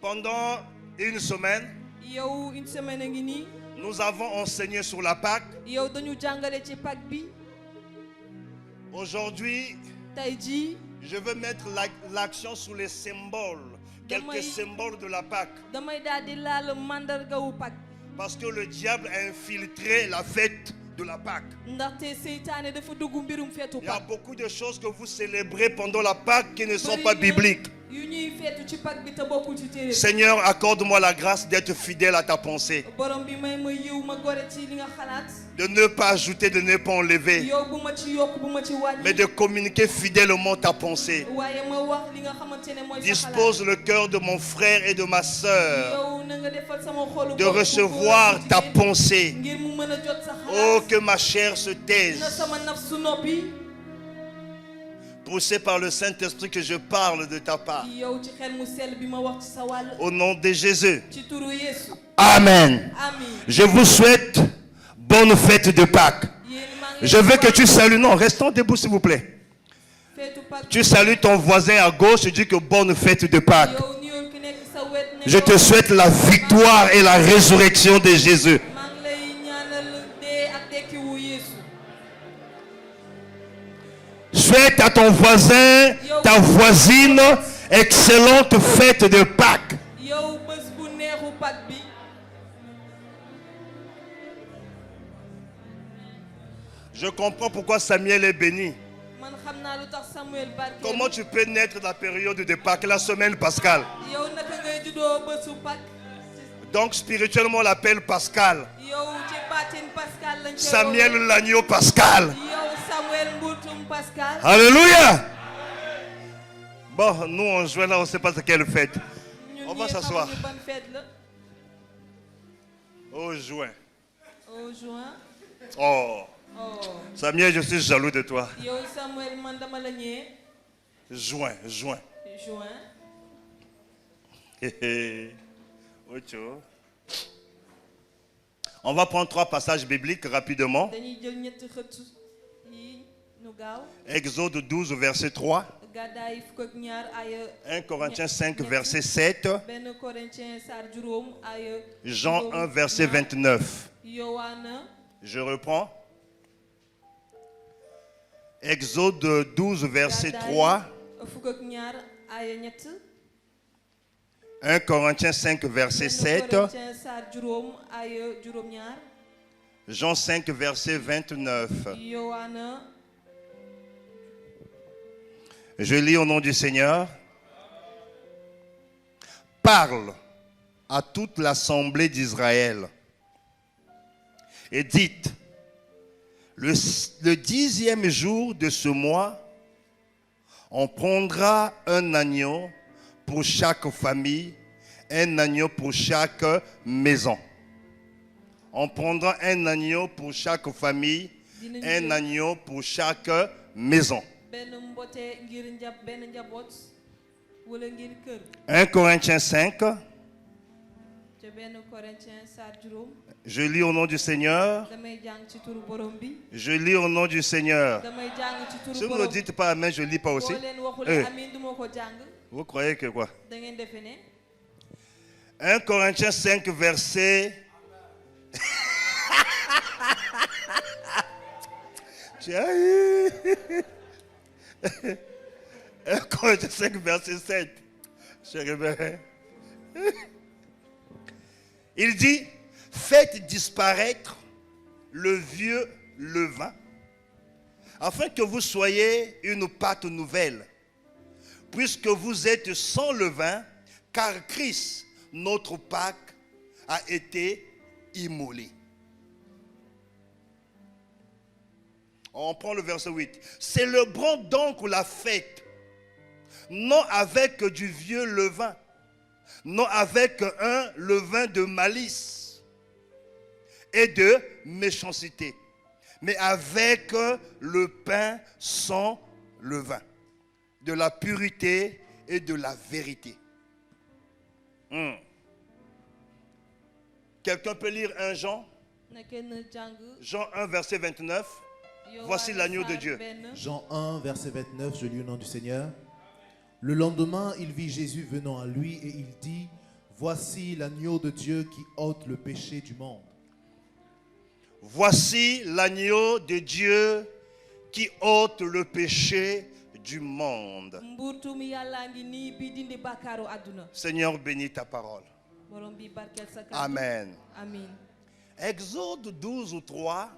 Pendant une semaine, nous avons enseigné sur la Pâque. Aujourd'hui, je veux mettre l'accent sur les symboles, quelques symboles de la Pâque. Parce que le diable a infiltré la fête de la Pâque. Il y a beaucoup de choses que vous célébrez pendant la Pâque qui ne sont pas bibliques. Seigneur, accorde-moi la grâce d'être fidèle à ta pensée. De ne pas ajouter, de ne pas enlever, mais de communiquer fidèlement ta pensée. Dispose le cœur de mon frère et de ma soeur de recevoir ta pensée. Oh, que ma chair se taise. Poussé par le Saint-Esprit que je parle de ta part. Au nom de Jésus. Amen. Je vous souhaite bonne fête de Pâques. Je veux que tu salues. Non, restons debout s'il vous plaît. Tu salues ton voisin à gauche et dis que bonne fête de Pâques. Je te souhaite la victoire et la résurrection de Jésus. Souhaite à ton voisin, ta voisine, excellente fête de Pâques. Je comprends pourquoi Samuel est béni. Comment tu peux naître dans la période de Pâques, la semaine pascale? Donc spirituellement on l'appelle Pascal. Samuel l'agneau pascal. Alléluia. Bon, nous on joue là, on ne sait pas de quelle fête. On va s'asseoir. Au juin. Oh. Samuel, je suis jaloux de toi. Juin. On va prendre 3 passages bibliques rapidement. Exode 12, verset 3. 1 Corinthiens 5, verset 7. Jean 1, verset 29. Je reprends. Exode 12, verset 3. 1 Corinthiens 5, verset 7. Jean 5, verset 29. Je lis au nom du Seigneur. Parle à toute l'assemblée d'Israël et dites: le 10e jour de ce mois, on prendra un agneau pour chaque famille, un agneau pour chaque maison. On prendra un agneau pour chaque famille, un agneau pour chaque maison. 1 Corinthiens 5. Je lis au nom du Seigneur. Je lis au nom du Seigneur. Si vous ne dites pas amen, je ne lis pas aussi. Vous croyez que quoi? 1 Corinthiens 5, verset... 1 Corinthiens 5, verset 7. Il dit: faites disparaître le vieux levain, afin que vous soyez une pâte nouvelle, puisque vous êtes sans levain, car Christ, notre Pâque, a été immolé. On prend le verset 8. Célébrons donc la fête, non avec du vieux levain, non avec un levain de malice et de méchanceté, mais avec le pain sans levain, de la pureté et de la vérité. Quelqu'un peut lire 1 Jean? Jean 1, verset 29. Voici l'agneau de Dieu. Jean 1, verset 29, je lis au nom du Seigneur. Le lendemain, il vit Jésus venant à lui et il dit: Voici l'agneau de Dieu qui ôte le péché du monde. Voici l'agneau de Dieu qui ôte le péché du monde. Seigneur, bénis ta parole. Amen. Exode 12 ou 3.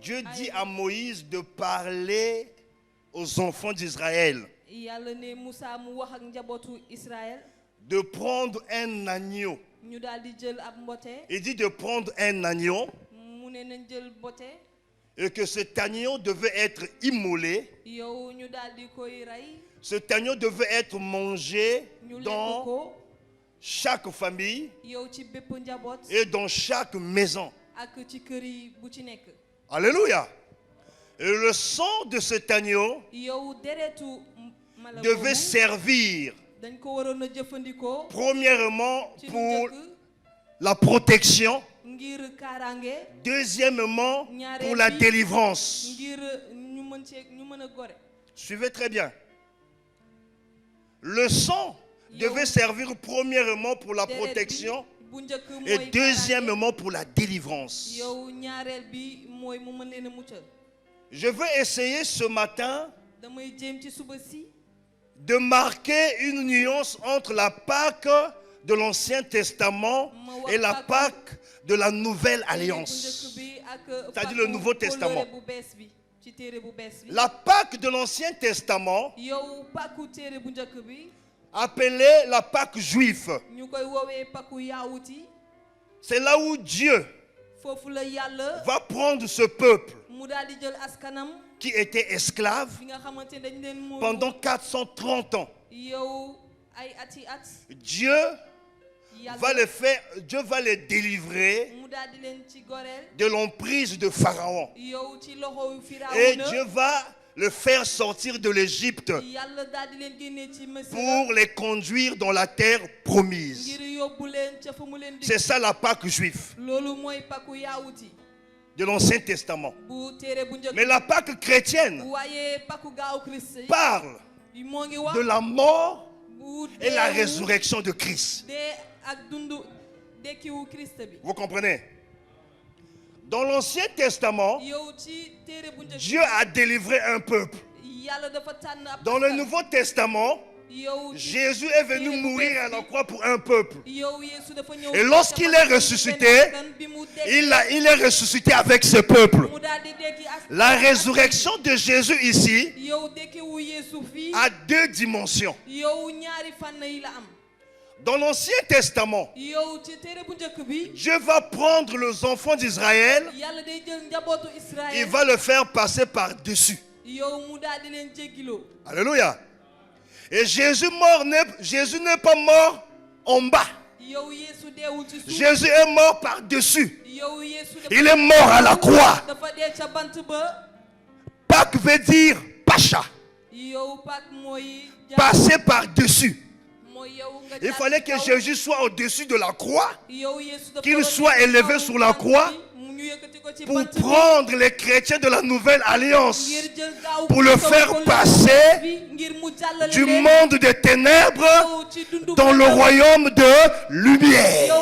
Dieu dit à Moïse de parler aux enfants d'Israël, de prendre un agneau. Il dit de prendre un agneau et que cet agneau devait être immolé. Cet agneau devait être mangé dans chaque famille et dans chaque maison. Alléluia. Et le sang de cet agneau devait servir premièrement pour la protection, deuxièmement pour la délivrance. Suivez très bien. Le sang devait servir premièrement pour la protection et deuxièmement pour la délivrance. Je veux essayer ce matin de marquer une nuance entre la Pâque de l'Ancien Testament et la Pâque de la Nouvelle Alliance, c'est-à-dire le Nouveau Testament. La Pâque de l'Ancien Testament, appelée la Pâque juive, c'est là où Dieu va prendre ce peuple qui était esclave pendant 430 ans. Dieu va les délivrer de l'emprise de Pharaon. Et Dieu va le faire sortir de l'Égypte pour les conduire dans la terre promise. C'est ça la Pâque juive de l'Ancien Testament. Mais la Pâque chrétienne parle de la mort et la résurrection de Christ. Vous comprenez? Dans l'Ancien Testament, Dieu a délivré un peuple. Dans le Nouveau Testament, Jésus est venu mourir à la croix pour un peuple. Et lorsqu'il est ressuscité, il est ressuscité avec ce peuple. La résurrection de Jésus ici a deux dimensions. Dans l'Ancien Testament, Dieu va prendre les enfants d'Israël, il va le faire passer par-dessus. Alléluia. Et Jésus n'est pas mort en bas. Jésus est mort par-dessus. Il est mort à la croix. Pâques veut dire Pacha. Passer par-dessus. Il fallait que Jésus soit au-dessus de la croix, qu'il soit élevé sur la croix pour prendre les chrétiens de la Nouvelle Alliance, pour le faire passer du monde des ténèbres dans le royaume de lumière.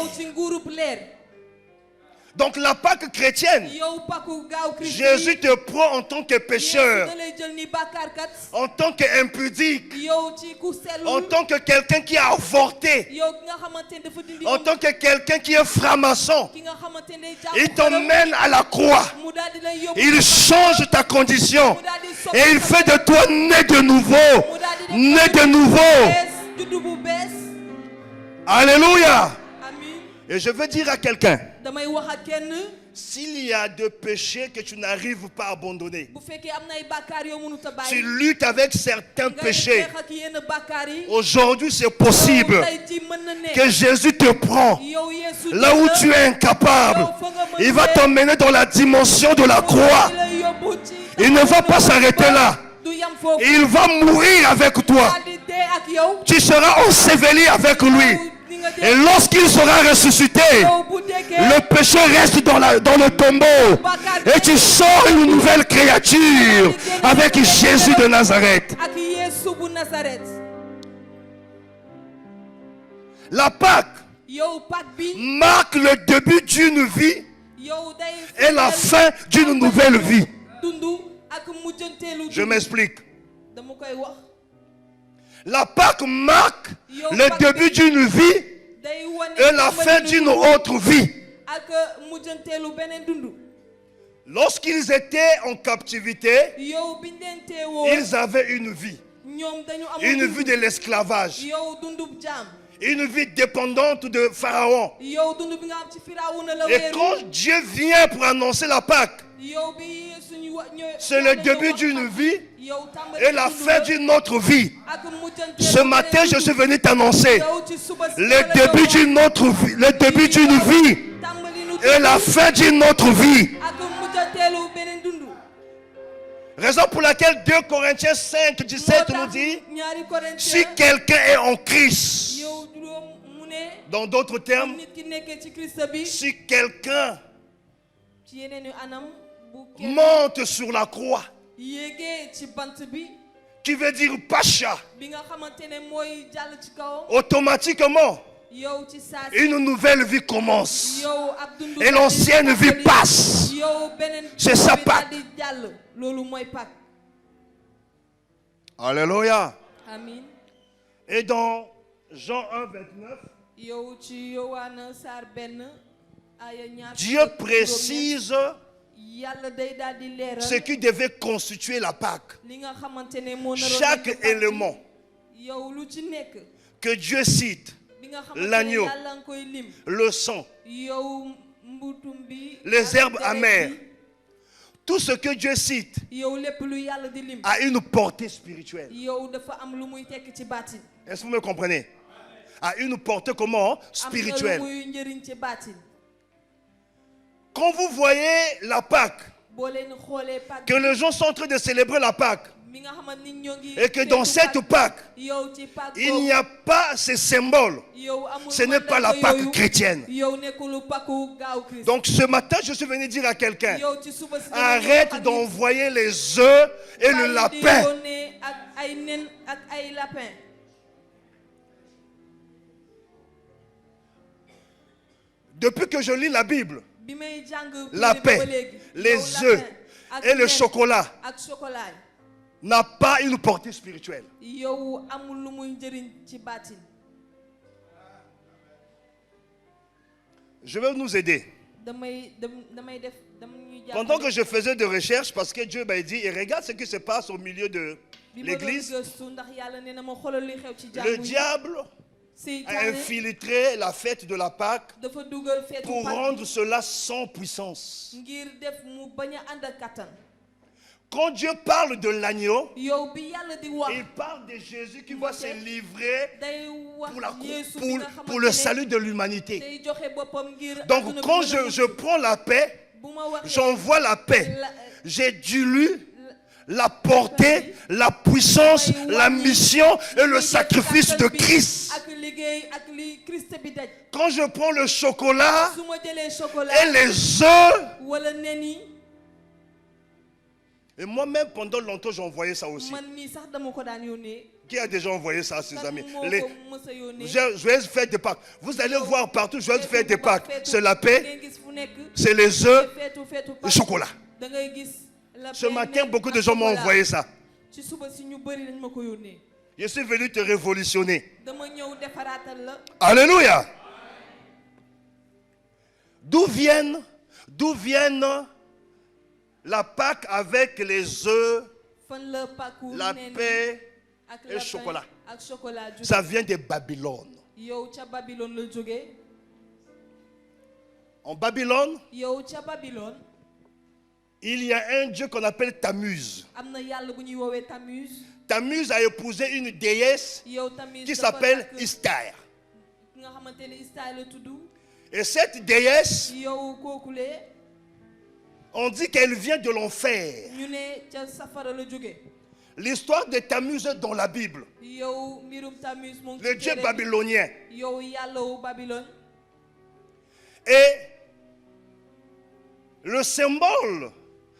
Donc la Pâque chrétienne, Jésus te prend en tant que pécheur, en tant qu'impudique, en tant que quelqu'un qui a avorté, en tant que quelqu'un qui est franc-maçon. Il t'emmène à la croix, il change ta condition et il fait de toi né de nouveau, né de nouveau. Alléluia. Et je veux dire à quelqu'un, s'il y a des péchés que tu n'arrives pas à abandonner, tu luttes avec certains péchés, aujourd'hui c'est possible que Jésus te prend là où tu es incapable. Il va t'emmener dans la dimension de la croix. Il ne va pas s'arrêter là. Il va mourir avec toi. Tu seras enseveli avec lui. Et lorsqu'il sera ressuscité, le péché reste dans le tombeau. Et tu sors une nouvelle créature avec Jésus de Nazareth. La Pâque yow Pâques bi marque le début d'une vie yow day et la fin d'une nouvelle vie. dundu ak mujjanteelu Je m'explique. dama koy wax La Pâque marque Yo, le Pâques début bi d'une vie day wane et la fin d'une autre vie. ak mujjanteelu beneen dundu Lorsqu'ils étaient en captivité, yow biñ leen teewoo ils avaient une vie. ñoom dañu amoon Une vie de l'esclavage. yow dundub jaam Une vie dépendante de Pharaon. yow dund bi nga am ci Firawuna la Et wéeru quand Dieu vient pour annoncer la Pâque, yow bi suñu c'est le début d'une vie yow tàmbali et la dund fin d'une autre vie. ak mujjanteelu Ce matin, je suis venu t'annoncer yow ci suba si le début d'une autre vie, le début d'une vie tàmbali nu et la fin d'une autre vie. ak mujjanteelu beneen dundu Raison pour laquelle 2 Corinthiens 5, 17 nous dit, ñaari si Corinthiens quelqu'un est en Christ, yow juróom mu ne dans d'autres termes, nit ki nekkee ci Christ bi si quelqu'un ci yeneen yu anam bu kenn monte sur la croix, yéegee ci bant bi qui veut dire Pacha, bi nga xamante ne mooy jàll ci kawam automatiquement, yow ci saa si une nouvelle vie commence. yow ab dundu Et l'ancienne vie passe. yow beneen C'est ça, bi Pâques. daal di jàll loolu mooy Pâques. Alléluia. Amin. Et dans Jean 1, 29, yow ci Yowaana saar benn aya ñaar Dieu fukk ak précise juróom-ñett, yàlla day daal di leeral ce qui devait constituer la Pâque. li nga xamante ne moo naroon Chaque nekk Pâques. élément yow lu ci nekk que Dieu cite, bi nga xamante ne l'agneau, yàlla nga koy lim le sang, yow mbuutum bi les ak herbes deret amères, bi, tout ce que Dieu cite yow lépp lu yàlla di lim a une portée spirituelle. yow dafa am lu muy tekk ci baatin Est-ce que vous me comprenez? A une portée comment? am na lu Spirituelle. muy njëriñ ci baatin Quand vous voyez la Pâque, boo leen xoolee Pâques que les gens sont en train de célébrer la Pâque, mi nga xamante ni ñoo ngi et que dans cette Pâque, yow ci Pâques il n'y a pas ces symboles, yow amul ce n'est pas la mandarga Pâque yooyu, chrétienne. yow nekkulu Pâques gaaw Christ Donc ce matin, je suis venu dire à quelqu'un, yow ci suba si arrête d'envoyer les œufs et le lapin. yónnee ak ay nen ak ay lapin Depuis que je lis la Bible, bi may jàng la téere bi ba paix, léegi, les yow œufs lapin ak et le nen chocolat ak chocolat n'a pas une portée spirituelle. yow amul lu muy njëriñ ci baatin Je vais nous aider. damay def dama ñuy Pendant jàppale que je faisais des recherches, parce que Dieu m'a dit, et regarde ce qui se passe au milieu de bi ma doon l'église, gëstu ndax yàlla nee na ma xoolal li xew ci le jàngu yi diable a seytaane infiltré la fête de la Pâque dafa dugal feetu pour Pâques rendre cela sans puissance. ngir def mu bañ a ànd ak kattan Quand Dieu parle de l'agneau, yow bi yàlla di wax il parle de Jésus qui va se livrer day wax pour, Yeesu bi nga pour le xamante salut de l'humanité. ne day joxe boppam ngir Donc àdduna bi quand gën a je mucc. prends la paix, bu ma waxee j'envoie la paix. la- J'ai dilu la portée, la puissance, la mission et le sacrifice de Christ. ak liggéey ak li Christ bi daj Quand je prends le chocolat su ma jëlee chocolat et les œufs, wala nen yi et moi-même pendant longtemps j'envoyais ça aussi. man mii sax dama ko daan yónnee Qui a déjà envoyé ça à ses kan amis? moo Les ko mës a yónnee joyeuses fêtes de Pâques. Vous allez voir partout joyeuses fêtes de Pâques. feetu C'est la paix, ngay gis fu nekk c'est les œufs, feetu le Pâques chocolat. da ngay gis la Ce paix, matin, nen beaucoup ak de gens m'ont chocolat. envoyé ça. ci suba si ñu bëri dañ ma ko yónnee Je suis venu te révolutionner. dama ñëw defaraatal la Alléluia. D'où viennent la Pâque avec les œufs, fan la Pâques la nen paix ak et le lapin chocolat? ak chocolat jóge Ça vient de Babylone. yow ca Babylone la jógee En Babylone, yow ca Babylone il y a un dieu qu'on appelle Tammuz. am na yàlla bu ñuy woowee Tammuz Tammuz a épousé une déesse yow Tammuz qui dafa s'appelle takk Istar. ki nga xamante ne Istar la tudd Et cette déesse, yow kookule on dit qu'elle vient de l'enfer. ñu ne ca safara la jóge L'histoire de Tammuz est dans la Bible. yow mbirum Tammuz moo ngi Le ci dieu téere bi. babylonien. yow yàlla wu Babylone Et le symbole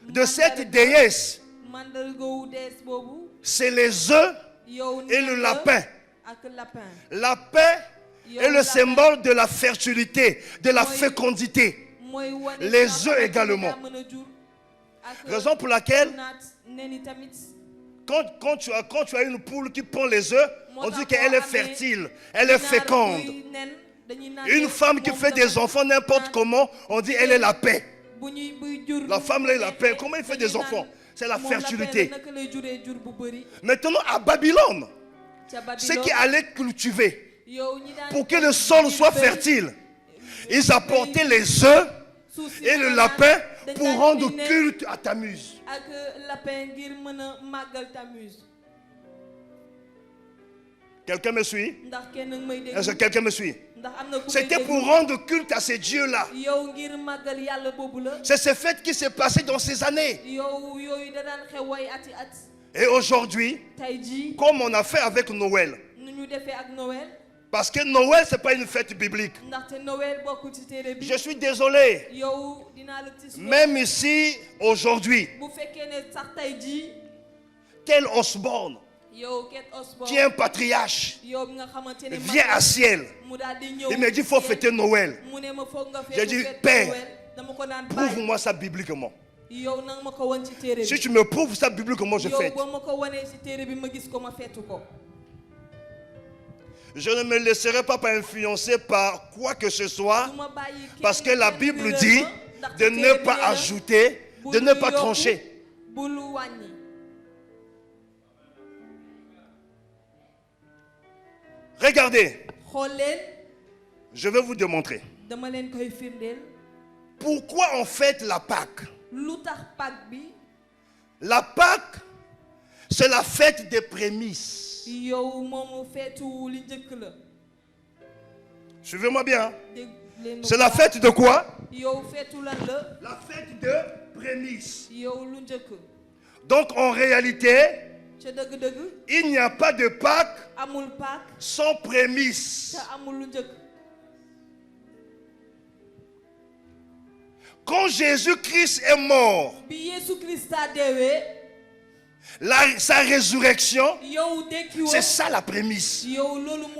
de cette déesse, mandarga wu dees boobu c'est les œufs yow et le nen la lapin. ak lapin Lapin est le symbole de la fertilité, de la fécondité. Les œufs également. Raison pour laquelle, quand tu as une poule qui pond les œufs, on dit qu'elle est fertile, elle est féconde. Une femme qui fait des enfants n'importe comment, on dit elle est la paix. La femme elle est la paix. Comment elle fait des enfants? C'est la fertilité. Maintenant à Babylone, ceux qui allaient cultiver pour que le sol soit fertile, ils apportaient les œufs et le lapin pour rendre culte à Tammuz. Quelqu'un me suit? Est-ce que quelqu'un me suit? C'était pour rendre culte à ces dieux-là. C'est ce fait qui s'est passé dans ces années. Et aujourd'hui, comme on a fait avec Noël, parce que Noël, ce n'est pas une fête biblique. Je suis désolé. Même ici, aujourd'hui, tel Osborne, qui est un patriarche, vient à ciel. Il me dit il faut fêter Noël. J'ai dit Père, prouve-moi ça bibliquement. Si tu me prouves ça bibliquement, je fête. Je ne me laisserai pas influencer par quoi que ce soit, parce que la Bible dit de ne pas ajouter, de ne pas trancher. Regardez, je vais vous démontrer. Pourquoi on fête la Pâque? La Pâque, c'est la fête des prémices. Suivez-moi bien. C'est la fête de quoi? La fête de prémices. Donc en réalité, il n'y a pas de Pâque sans prémices. Quand Jésus-Christ est mort, sa résurrection, c'est ça la prémisse.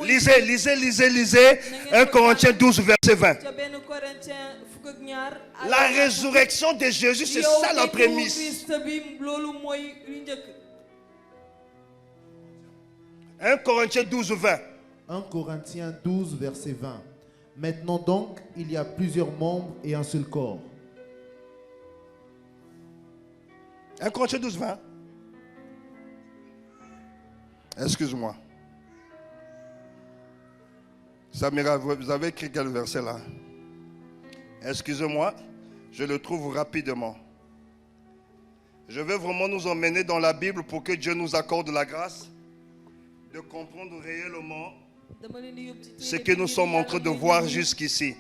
Lisez 1 Corinthiens 12 verset 20. La résurrection de Jésus, c'est ça la prémisse. 1 Corinthiens 12 20. 1 Corinthiens 12 verset 20. Maintenant donc, il y a plusieurs membres et un seul corps. 1 Corinthiens 12 20. Excuse-moi. Samira, vous avez écrit quel verset là? Excusez-moi, je le trouve rapidement. Je vais vraiment nous emmener dans la Bible pour que Dieu nous accorde la grâce de comprendre réellement ce que nous sommes en train de voir jusqu'ici.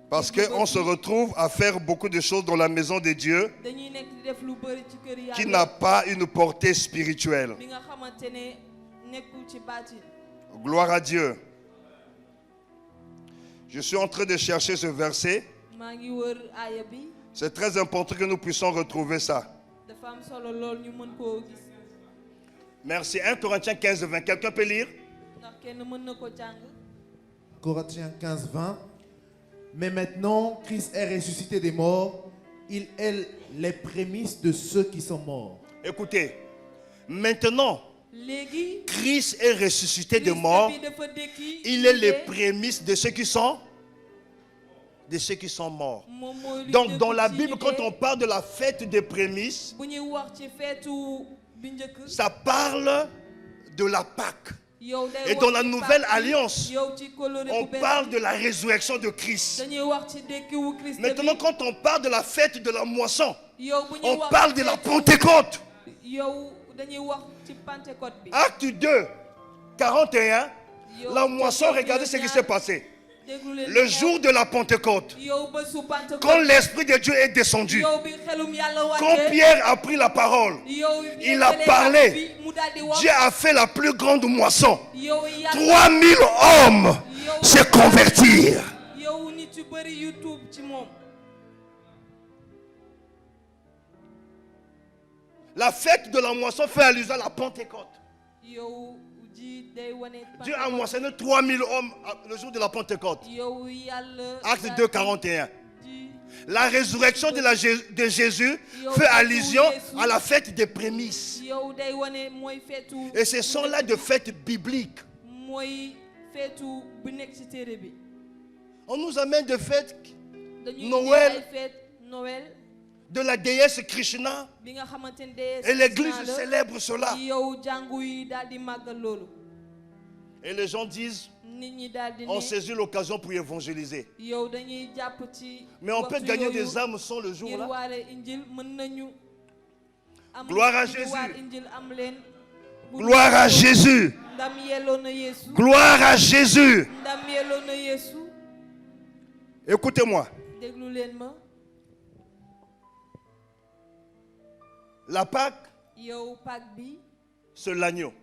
Parce qu'on se retrouve à faire beaucoup de choses dans la maison de Dieu qui n'a pas une portée spirituelle. Gloire à Dieu. Je suis en train de chercher ce verset. C'est très important que nous puissions retrouver ça. Merci. 1 Corinthiens 15, 20. Quelqu'un peut lire? Corinthiens 15, 20. Mais maintenant, Christ est ressuscité des morts. Il est les prémices de ceux qui sont morts. Écoutez, maintenant, Christ est ressuscité des morts. Il est les prémices de ceux qui sont morts. Donc, dans la Bible, quand on parle de la fête des prémices, ça parle de la Pâque. Et dans la nouvelle alliance, on parle de la résurrection de Christ. Maintenant, quand on parle de la fête de la moisson, on parle de la Pentecôte. Acte 2, 41, la moisson, regardez ce qui s'est passé. Le jour de la Pentecôte, quand l'Esprit de Dieu est descendu, quand Pierre a pris la parole, il a parlé. Dieu a fait la plus grande moisson. 3000 hommes se convertirent. La fête de la moisson fait allusion à la Pentecôte. Dieu a moissonné 3000 hommes le jour de la Pentecôte. Acte 2, 41. La résurrection de Jésus fait allusion à la fête des prémices. Et ce sont là de fêtes bibliques. On nous amène de fêtes Noël, de la déesse Krishna, et l'église célèbre cela. Et les gens disent, on saisit l'occasion pour évangéliser. Mais on peut gagner des âmes sans le jour là. Gloire à Jésus. Gloire à Jésus. Gloire à Jésus. Écoutez-moi. La Pâque, c'est l'agneau.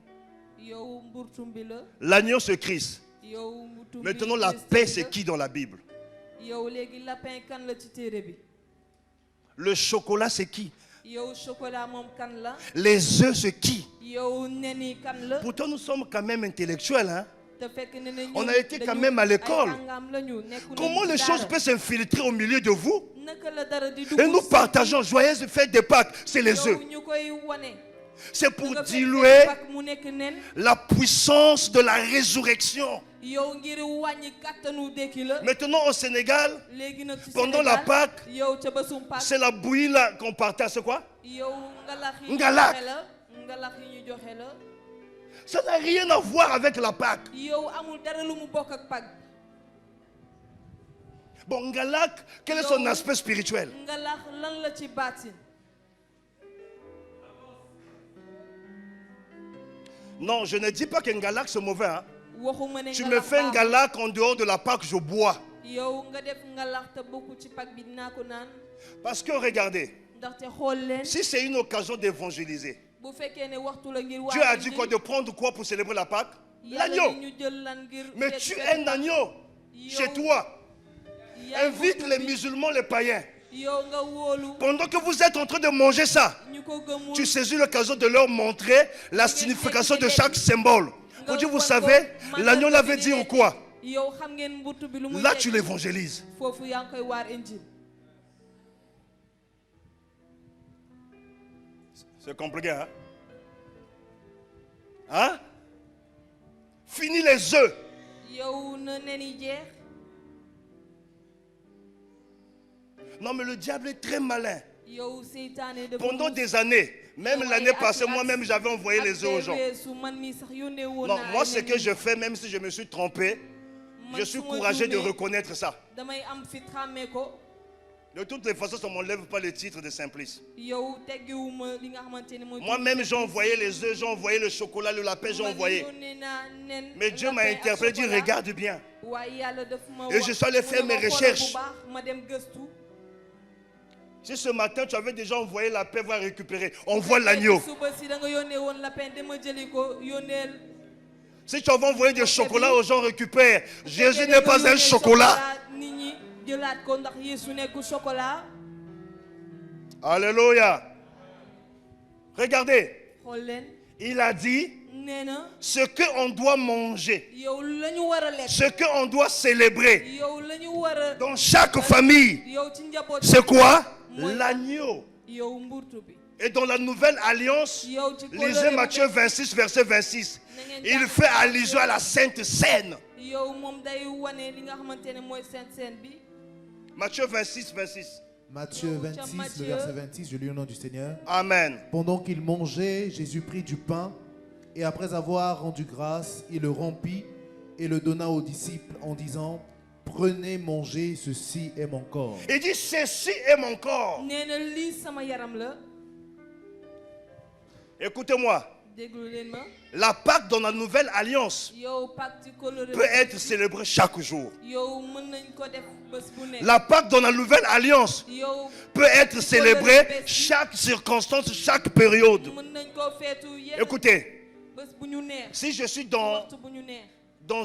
L'agneau, c'est Christ. Maintenant, la paix, c'est qui dans la Bible? Le chocolat, c'est qui? Les œufs, c'est qui? Pourtant, nous sommes quand même intellectuels, hein? On a été quand même à l'école. Comment les choses peuvent s'infiltrer au milieu de vous? Et nous partageons joyeuse fête de Pâques, c'est les œufs. C'est pour diluer la puissance de la résurrection. Maintenant au Sénégal, pendant la Pâque, c'est la bouillie là qu'on partage, c'est quoi? Ngalak. Ça n'a rien à voir avec la Pâque. Bon, Ngalak, quel est son aspect spirituel? Non, je ne dis pas qu'un Ngalak c'est mauvais. Hein? Tu me fais un Ngalak en dehors de la Pâque, je bois. Parce que regardez, si c'est une occasion d'évangéliser, Dieu a dit quoi? De prendre quoi pour célébrer la Pâque? L'agneau. Mais tu es un agneau chez toi. Invite les musulmans, les païens. Pendant que vous êtes en train de manger ça, tu saisis l'occasion de leur montrer la signification de chaque symbole. Pour dire, vous savez, l'agneau l'avait dit ou quoi? Là, tu l'évangélises. C'est compliqué, hein? Hein? Fini les œufs. Non, mais le diable est très malin. Pendant des années, même l'année passée, moi-même, j'avais envoyé les œufs aux gens. Non, moi, ce que je fais, même si je me suis trompé, je suis courageux de reconnaître ça. De toutes les façons, ça ne m'enlève pas le titre de Simplice. Moi-même, j'ai envoyé les œufs, j'ai envoyé le chocolat, le lapin, j'ai envoyé. Mais Dieu m'a interpellé, dit, regarde bien. Et je suis allé faire mes recherches. Si ce matin, tu avais déjà envoyé la paix, va récupérer. Envoie l'agneau. Si tu avais envoyé du chocolat aux gens, récupère. Jésus n'est pas un chocolat. Alléluia. Regardez. Il a dit ce qu'on doit manger, ce qu'on doit célébrer dans chaque famille. C'est quoi? L'agneau. Et dans la nouvelle alliance, lisez Matthieu 26, verset 26. Il fait allusion à la Sainte Seine. Matthieu 26, 26. Matthieu 26, le verset 26, je lis au nom du Seigneur. Amen. Pendant qu'il mangeait, Jésus prit du pain et après avoir rendu grâce, il le rompit et le donna aux disciples en disant: prenez, mangez, ceci est mon corps. Il dit, ceci est mon corps. Écoutez-moi. La Pâque dans la nouvelle alliance peut être célébrée chaque jour. La Pâque dans la nouvelle alliance peut être célébrée chaque circonstance, chaque période. Écoutez, si je suis dans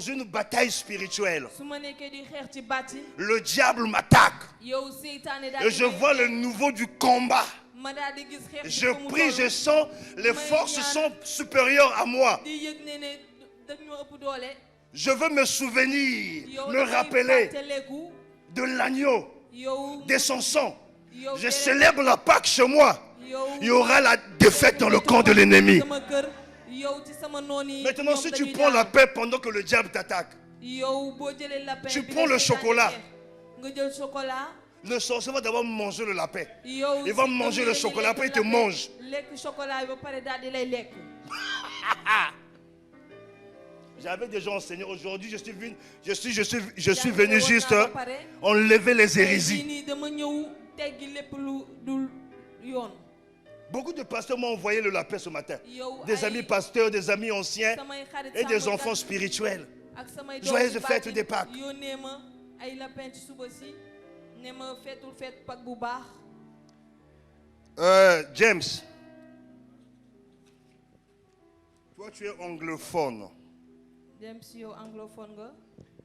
une bataille spirituelle, le diable m'attaque et je vois le niveau du combat. Je prie, je sens les forces sont supérieures à moi. Je veux me souvenir, me rappeler de l'agneau, de son sang. Je célèbre la Pâque chez moi. Il y aura la défaite dans le camp de l'ennemi. Maintenant, si tu prends la paix pendant que le diable t'attaque, tu prends le chocolat. Le sorcier va d'abord manger le lapin. Il va manger le chocolat, après il te mange. J'avais déjà enseigné. Aujourd'hui, je suis venu juste enlever les hérésies. Beaucoup de pasteurs m'ont envoyé le lapin ce matin. Des amis pasteurs, des amis anciens et des enfants spirituels. Joyeuses fêtes des Pâques. James, toi tu es anglophone.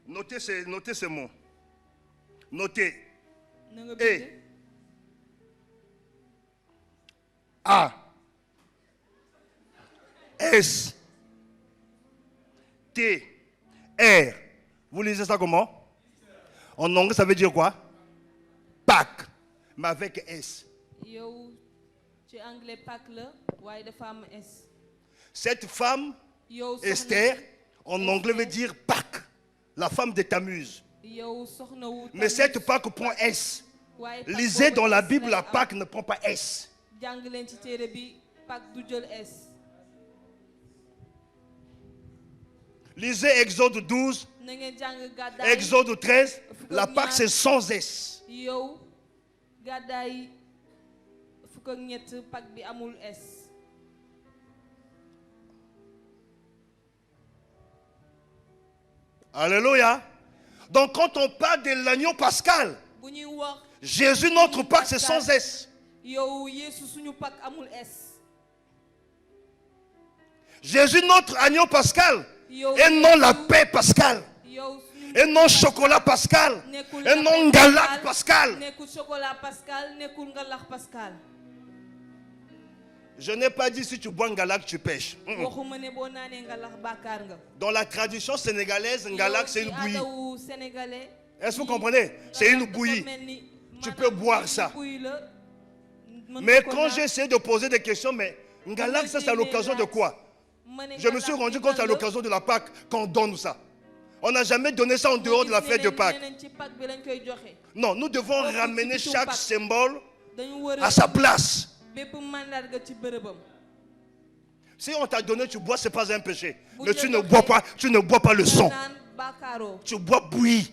Notez ces mots. Notez. E. A. S. T. R. Vous lisez ça comment? En anglais, ça veut dire quoi? Pâques, mais avec S. Cette femme, Esther, en anglais veut dire Pâques, la femme de Tammuz. Mais cette Pâques prend S. Lisez dans la Bible, la Pâques ne prend pas S. Lisez Exode 12, Exode 13, la Pâque c'est sans S. Alléluia. Donc quand on parle de l'agneau pascal, Jésus notre Pâque c'est sans S. Jésus notre agneau pascal et non la paix pascale. Et non chocolat pascal. Et non galac pascal. Je n'ai pas dit si tu bois un galac, tu pêches. Dans la tradition sénégalaise, un galac c'est une bouillie. Est-ce que vous comprenez? C'est une bouillie. Tu peux boire ça. Mais quand j'ai essayé de poser des questions, mais un galac, ça c'est à l'occasion de quoi? Je me suis rendu compte à l'occasion de la Pâque qu'on donne ça. On n'a jamais donné ça en dehors de la fête de Pâques. Non, nous devons ramener chaque symbole à sa place. Si on t'a donné, tu bois, ce n'est pas un péché. Mais tu ne bois pas le sang. Tu bois bouilli.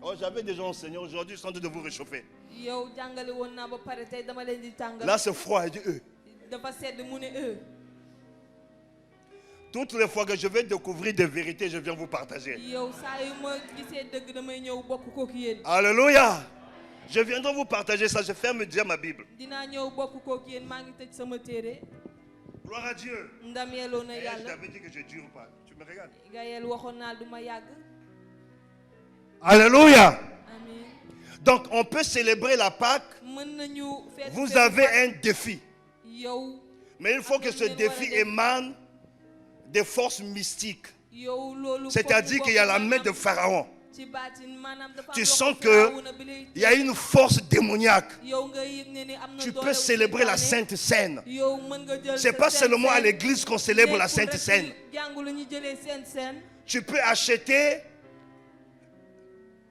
Oh, j'avais déjà enseigné. Aujourd'hui, je suis en train de vous réchauffer. Là, c'est froid. Toutes les fois que je vais découvrir des vérités, je viens vous partager. Alléluia. Je viendrai vous partager ça. Je ferme déjà ma Bible. Gloire à Dieu. Je t'avais dit que je ne dure pas. Tu me regardes. Alléluia. Donc on peut célébrer la Pâque. Vous avez un défi. Mais il faut que ce défi émane des forces mystiques. C'est-à-dire qu'il y a la main de Pharaon. Tu sens qu'il y a une force démoniaque. Tu peux célébrer la Sainte Seine. Ce n'est pas seulement à l'église qu'on célèbre la Sainte Seine. Tu peux acheter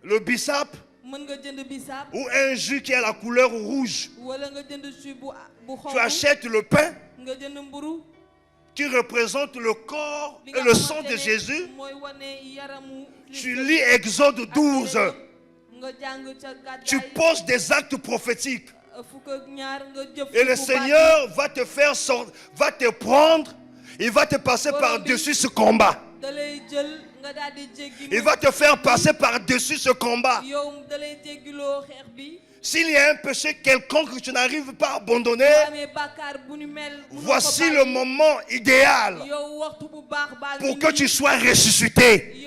le bissap ou un jus qui a la couleur rouge. Tu achètes le pain qui représente le corps et le sang de Jésus. Tu lis Exode 12. Tu poses des actes prophétiques. Et le Seigneur va te faire sortir, va te prendre, il va te passer par-dessus ce combat. Il va te faire passer par-dessus ce combat. S'il y a un péché quelconque que tu n'arrives pas à abandonner, voici le moment idéal pour que tu sois ressuscité.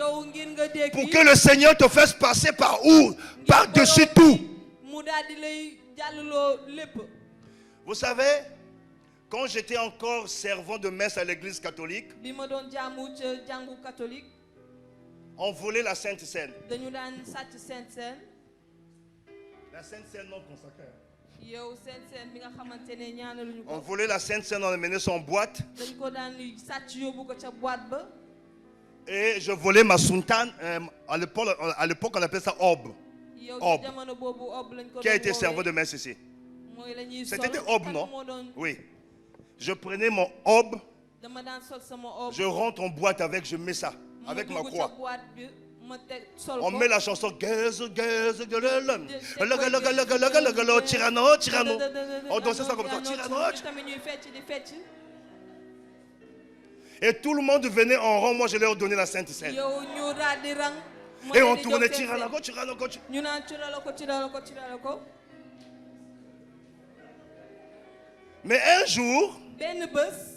Pour que le Seigneur te fasse passer par où? Par-dessus tout. Vous savez, quand j'étais encore servant de messe à l'église catholique, bi ma doon jaamu ca jàngu catholique on volait la Sainte Seine. dañu daan sàcc Sainte Seine. La Sainte Seine non consacrée. yow Sainte Seine bi nga xamante ne ñaanaluñu On ko. volait la Sainte Seine, on emmenait son boîte. dañ ko daan sàcc yóbbu ko ca boîte ba. Et je volais ma soutane. À l'époque, on appelait ça aube. yow Ob. ci jamono boobu ob lañ ko Qui a doon été servant de woowee. messe ici? mooy la ñuy sol. C'était des obes, kan non? moo doon- Oui. Je prenais mon aube, dama daan sol sama ob. je rentre en boîte avec, je mets ça, ma avec ma dugg ca croix. boîte bi ma teg sol On ko. met la chanson Tirano. On dansait ça comme ça. Tirano. tamit ñuy fecc di fecc. Et tout le monde venait en rang. Moi, je leur donnais la Sainte Seine. yow ñu daal di rang. ma Et leen on di tournait jox seen Tirano. seen. ñu naan cirala ko. Mais un jour, benn bés.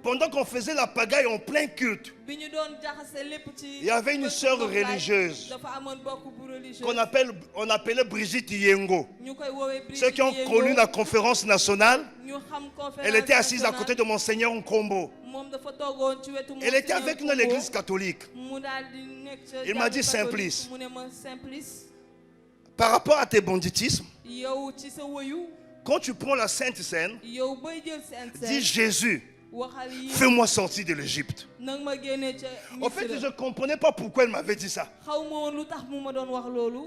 pendant qu'on faisait la pagaille en plein culte, bi ñu doon jaxase lépp ci. il y avait une sœur religieuse dafa amoon bokk bu religieuse. on appelait Brigitte Yengo. ñu koy woowee Brigitte Ceux qui ont Yengo. connu la conférence nationale, ñu xam conférence elle était assise à nationale. côté de Monseigneur Nkombo. moom dafa toogoon ci wetu. Elle était avec nous à l'église catholique. mu daal di nekk ca Il m'a dit jàngu catholique. Simplice. mu ne ma Simplice. Par rapport à tes banditismes, yow ci sa woyu. quand tu prends la Sainte Seine, yow bay jël Sainte dis Seine. Jésus, waxal yi. fais-moi sortir de l'Égypte. nang ma génne ca. En fait, je ne comprenais pas pourquoi elle m'avait dit ça. xaw ma woon lu tax mu ma doon wax loolu.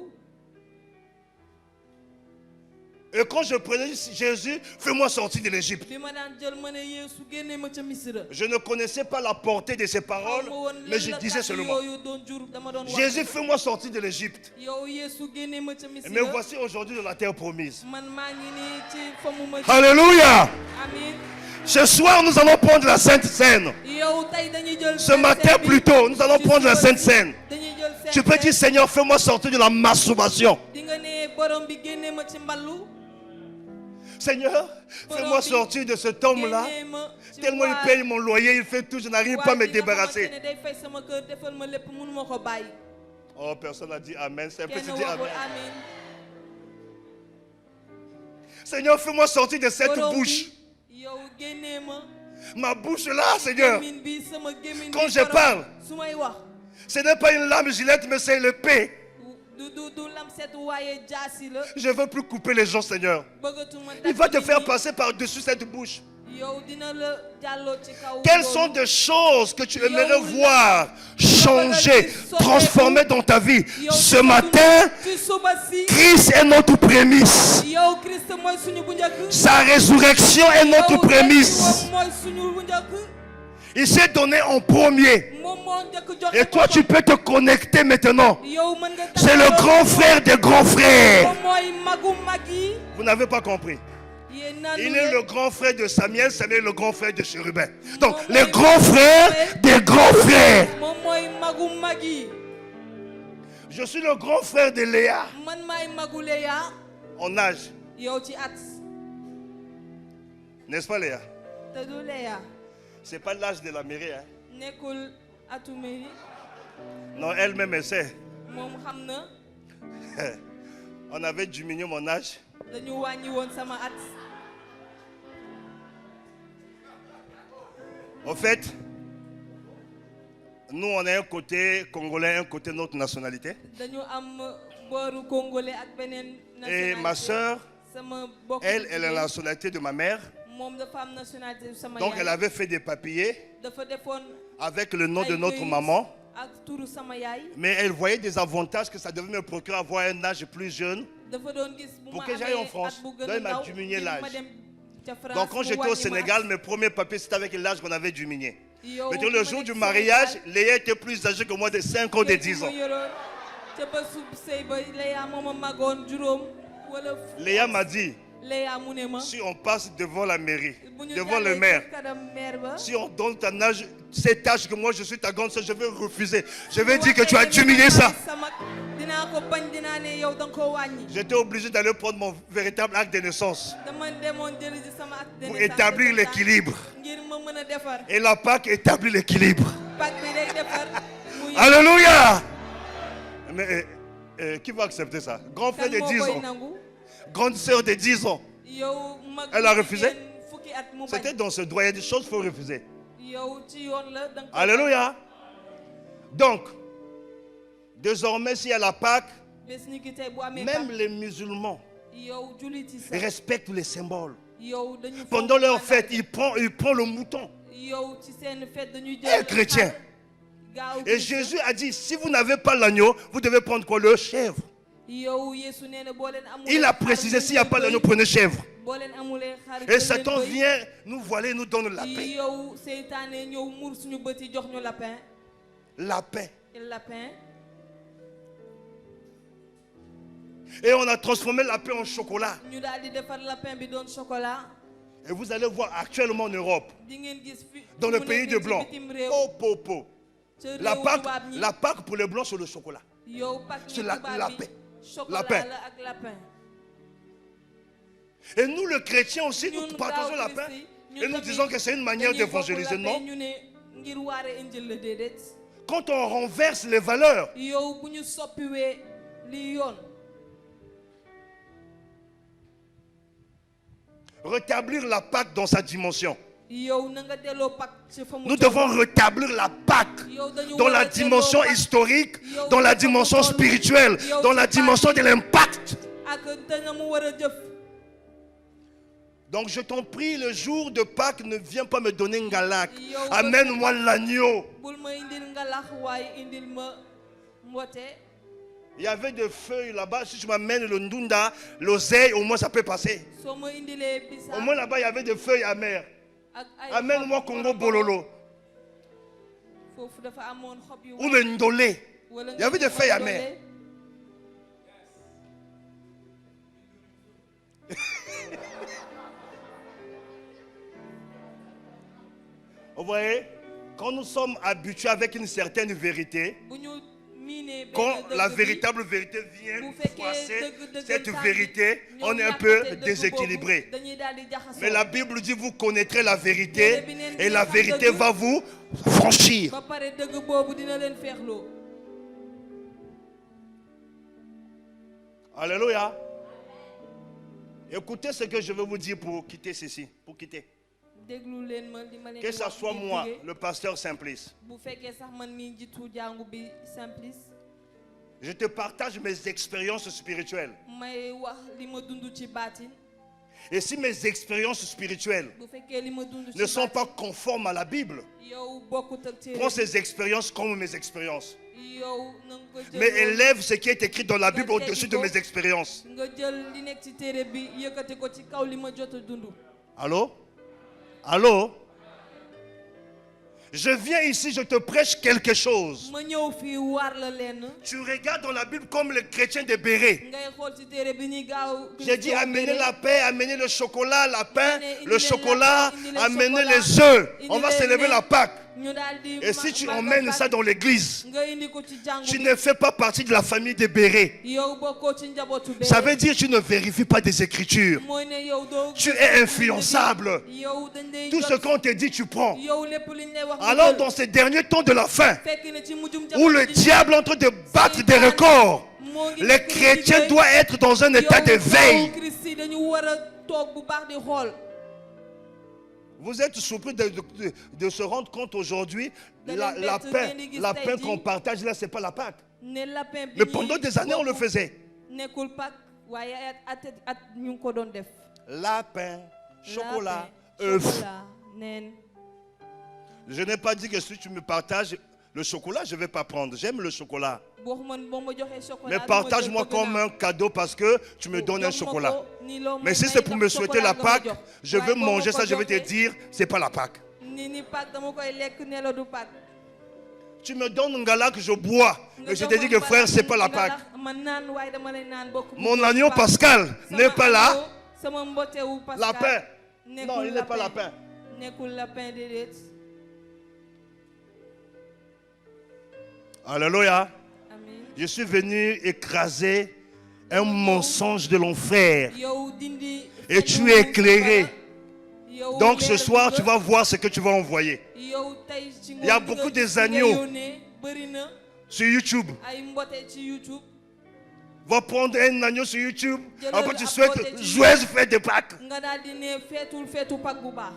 Et quand je prenais Jésus, fais-moi sortir de l'Égypte. bi ma daan jël ma ne Yeesu génne ma ca Misra. Je ne connaissais pas la portée de ces paroles, xaw ma woon mais je lan la disais kàddu seulement, yooyu doon jur dama doon wax. Jésus, fais-moi sortir de l'Égypte. yow Yeesu génne ma ca Et Misra. me voici aujourd'hui dans la terre promise. man maa ngi nii ci fa mu ma. Alléluia. amiin. Ce soir, nous allons prendre la Sainte Seine. yow tey dañuy jël. Ce matin plutôt, nous allons prendre la Sainte Seine. dañuy jël Sainte Tu peux dire, Seine. Seigneur, fais-moi sortir de la masturbation. di nga ne borom bi génne ma ci mballu. Seigneur, fais-moi sortir de cet homme-là. génne ma ci Tellement il waa- paye mon loyer, il fait tout, je n'arrive waa pas à me ji nga débarrasser. xamante ne day fay sama kër defal ma lépp mënu ma ko bàyyi. Oh, personne n'a dit Amen. C'est un peu kenn dit waxul Amen. amiin. Seigneur, fais-moi sortir de cette borom bouche. bi yow génne ma. Ma bouche là, Seigneur. gémmiñ bi sama gémmiñ Quand bi je borom. parle. su may wax. Ce n'est pas une lame gilette, mais c'est l'épée. du lamset waaye jaasi la. Je ne veux plus couper les gens, Seigneur. bëggatuma Il va te dagg faire nit ñi. passer par-dessus cette bouche. yow dina la jàlloo ci kaw. Quelles loolu. sont des choses que tu aimerais voir changer, transformer dans ta vie? Yow Ce ci matin, ci suba si. Christ est notre prémisse. yow Christ mooy suñu bu njëkk. Sa résurrection est notre yow prémisse. moom mooy suñu bu njëkk. Il s'est donné en premier. moom moo njëkk joxe Et toi, tu peux te connecter maintenant. yow mën nga. C'est le grand frère des grands frères. moom mooy magu mag yi. Vous n'avez pas compris. yéen naan Il est le grand frère de Samuel, Samuel est le grand frère de Chérubin. Donc, les grands frères des grands frères. moom mooy magu mag yi. Je suis le grand frère de Léa man maay magu Léa. en âge. yow ci at. N'est-ce pas, Léa? te du Léa. C'est pas l'âge de la mairie. Hein? nekkul atu mairie. Non, elle-même, elle sait. moom xam na. On avait diminué mon âge. dañu wàññi woon sama at. En fait, nous, on a un côté congolais, un côté notre nationalité. dañu am booru congolais ak beneen. Et ma soeur, sama bokk elle est la nationalité de ma mère. moom dafa am nationalité sama Donc, yaay. elle avait fait des papiers dafa defoon avec le nom de ay notre këyit maman. ak turu sama yaay. Mais elle voyait des avantages que ça devait me procurer avoir un âge plus jeune. dafa doon gis bu Pour ma que j'aille en amee France. at bu gën Donc, a il m'a ndaw diminué ngir l'âge. ma dem ca France Donc, quand mu j'étais au wàññi ma Sénégal, at. mes premiers papiers, c'était avec l'âge qu'on avait diminué. yow Maintenant, le ma jour nekk du Sénégal, mariage, Léa était plus âgée que moi de 5 ans, de 10 ans. ma yoroon ca ba sub sëy ba Léa mooma magoon juróom wala Léa m'a dit, Léa mu ne ma si on passe devant la mairie, bu ñu devant le jàllee maire, ci kanam maire ba. si on donne ton âge, cet âge que moi je suis ta grande soeur, je vais refuser. Je vais dire que tu as diminué ça. dinaa ko bañ dinaa ne yow danga ko wàññi. J'étais obligé d'aller prendre mon véritable acte de naissance dama demoon jëli ji sama acte de pour naissance établir de l'équilibre. ngir ma mën a defar. Et la Pâque établit l'équilibre. Pâque bi day defar. muy Alléluia. Mais qui va accepter ça? Grand frère kan de moo 10 koy ans, nangu. grande sœur de 10 ans. Elle a refusé. C'était dans ce droit. Il y a des choses qu'il faut refuser. Alléluia. Donc, désormais, s'il y a la Pâque, même les musulmans respectent les symboles. Pendant leur fête, ils prennent le mouton. Et chrétien. Et Jésus a dit, si vous n'avez pas l'agneau, vous devez prendre quoi? Le chèvre. Il a précisé, s'il n'y a pas l'agneau, prenez chèvre. Et Satan vient nous voiler, nous donne la paix. La paix. Et on a transformé la paix en chocolat. Et vous allez voir actuellement en Europe, dans le pays des Blancs, oh popo, la Pâque pour les Blancs, c'est le chocolat. C'est la paix. La paix. Et nous, les chrétiens aussi, nous partageons la paix. Et nous disons que c'est une manière d'évangéliser, non? Quand on renverse les valeurs, rétablir la Pâque dans sa dimension. Nous devons rétablir la Pâque dans la dimension historique, dans la dimension spirituelle, dans la dimension de l'impact. Donc je t'en prie, le jour de Pâques, ne viens pas me donner un galak. Amène-moi l'agneau. Il y avait des feuilles là-bas. Si je m'amène le ndunda, l'oseille, au moins ça peut passer. Au moins là-bas, il y avait des feuilles amères. Amène-moi Congo Bololo. Ou le ndolé. Il y avait des feuilles amères. Vous voyez, quand nous sommes habitués avec une certaine vérité, quand la véritable vérité vient froisser cette vérité, on est un peu déséquilibré. Mais la Bible dit, vous connaîtrez la vérité et la vérité va vous franchir. Alléluia. Écoutez ce que je veux vous dire pour quitter ceci, pour quitter. Que ce soit moi, le pasteur Simplice. Je te partage mes expériences spirituelles. Et si mes expériences spirituelles ne sont pas conformes à la Bible, prends ces expériences comme mes expériences. Mais élève ce qui est écrit dans la Bible au-dessus de mes expériences. Allô? Allô? Je viens ici, je te prêche quelque chose. Tu regardes dans la Bible comme les chrétiens de Béret. J'ai dit amenez la paix, amenez le chocolat, la pain, le chocolat, amenez les œufs. On va célébrer la Pâque. Et si tu emmènes ça dans l'église, tu ne fais pas partie de la famille des Béret. Ça veut dire que tu ne vérifies pas des écritures. Tu es influençable. Tout ce qu'on te dit, tu prends. Alors dans ces derniers temps de la fin, où le diable est en train de battre des records, les chrétiens doivent être dans un état de veille. Vous êtes surpris de se rendre compte aujourd'hui, la pain qu'on partage là, ce n'est pas la Pâque. Mais pendant des années, on le faisait. Lapin, chocolat, œufs. Je n'ai pas dit que si tu me partages le chocolat, je ne vais pas prendre. J'aime le chocolat. Mais partage-moi comme un cadeau parce que tu me donnes un chocolat. Mais si c'est pour me souhaiter la Pâque, je veux manger ça, je vais te dire, c'est pas la Pâque. Tu me donnes un gala que je bois. Et je te dis que frère, c'est pas la Pâque. Mon agneau Pascal n'est pas là. Lapin. Non, il n'est pas lapin. Alléluia. Je suis venu écraser un mensonge de l'enfer. Et tu es éclairé. Donc ce soir, tu vas voir ce que tu vas envoyer. Il y a beaucoup des agneaux sur YouTube. Va prendre un agneau sur YouTube. Jëlal Après tu ab souhaites côté ji. joyeuse fête de Pâques. nga daal di ne feetu Pâques bu baax.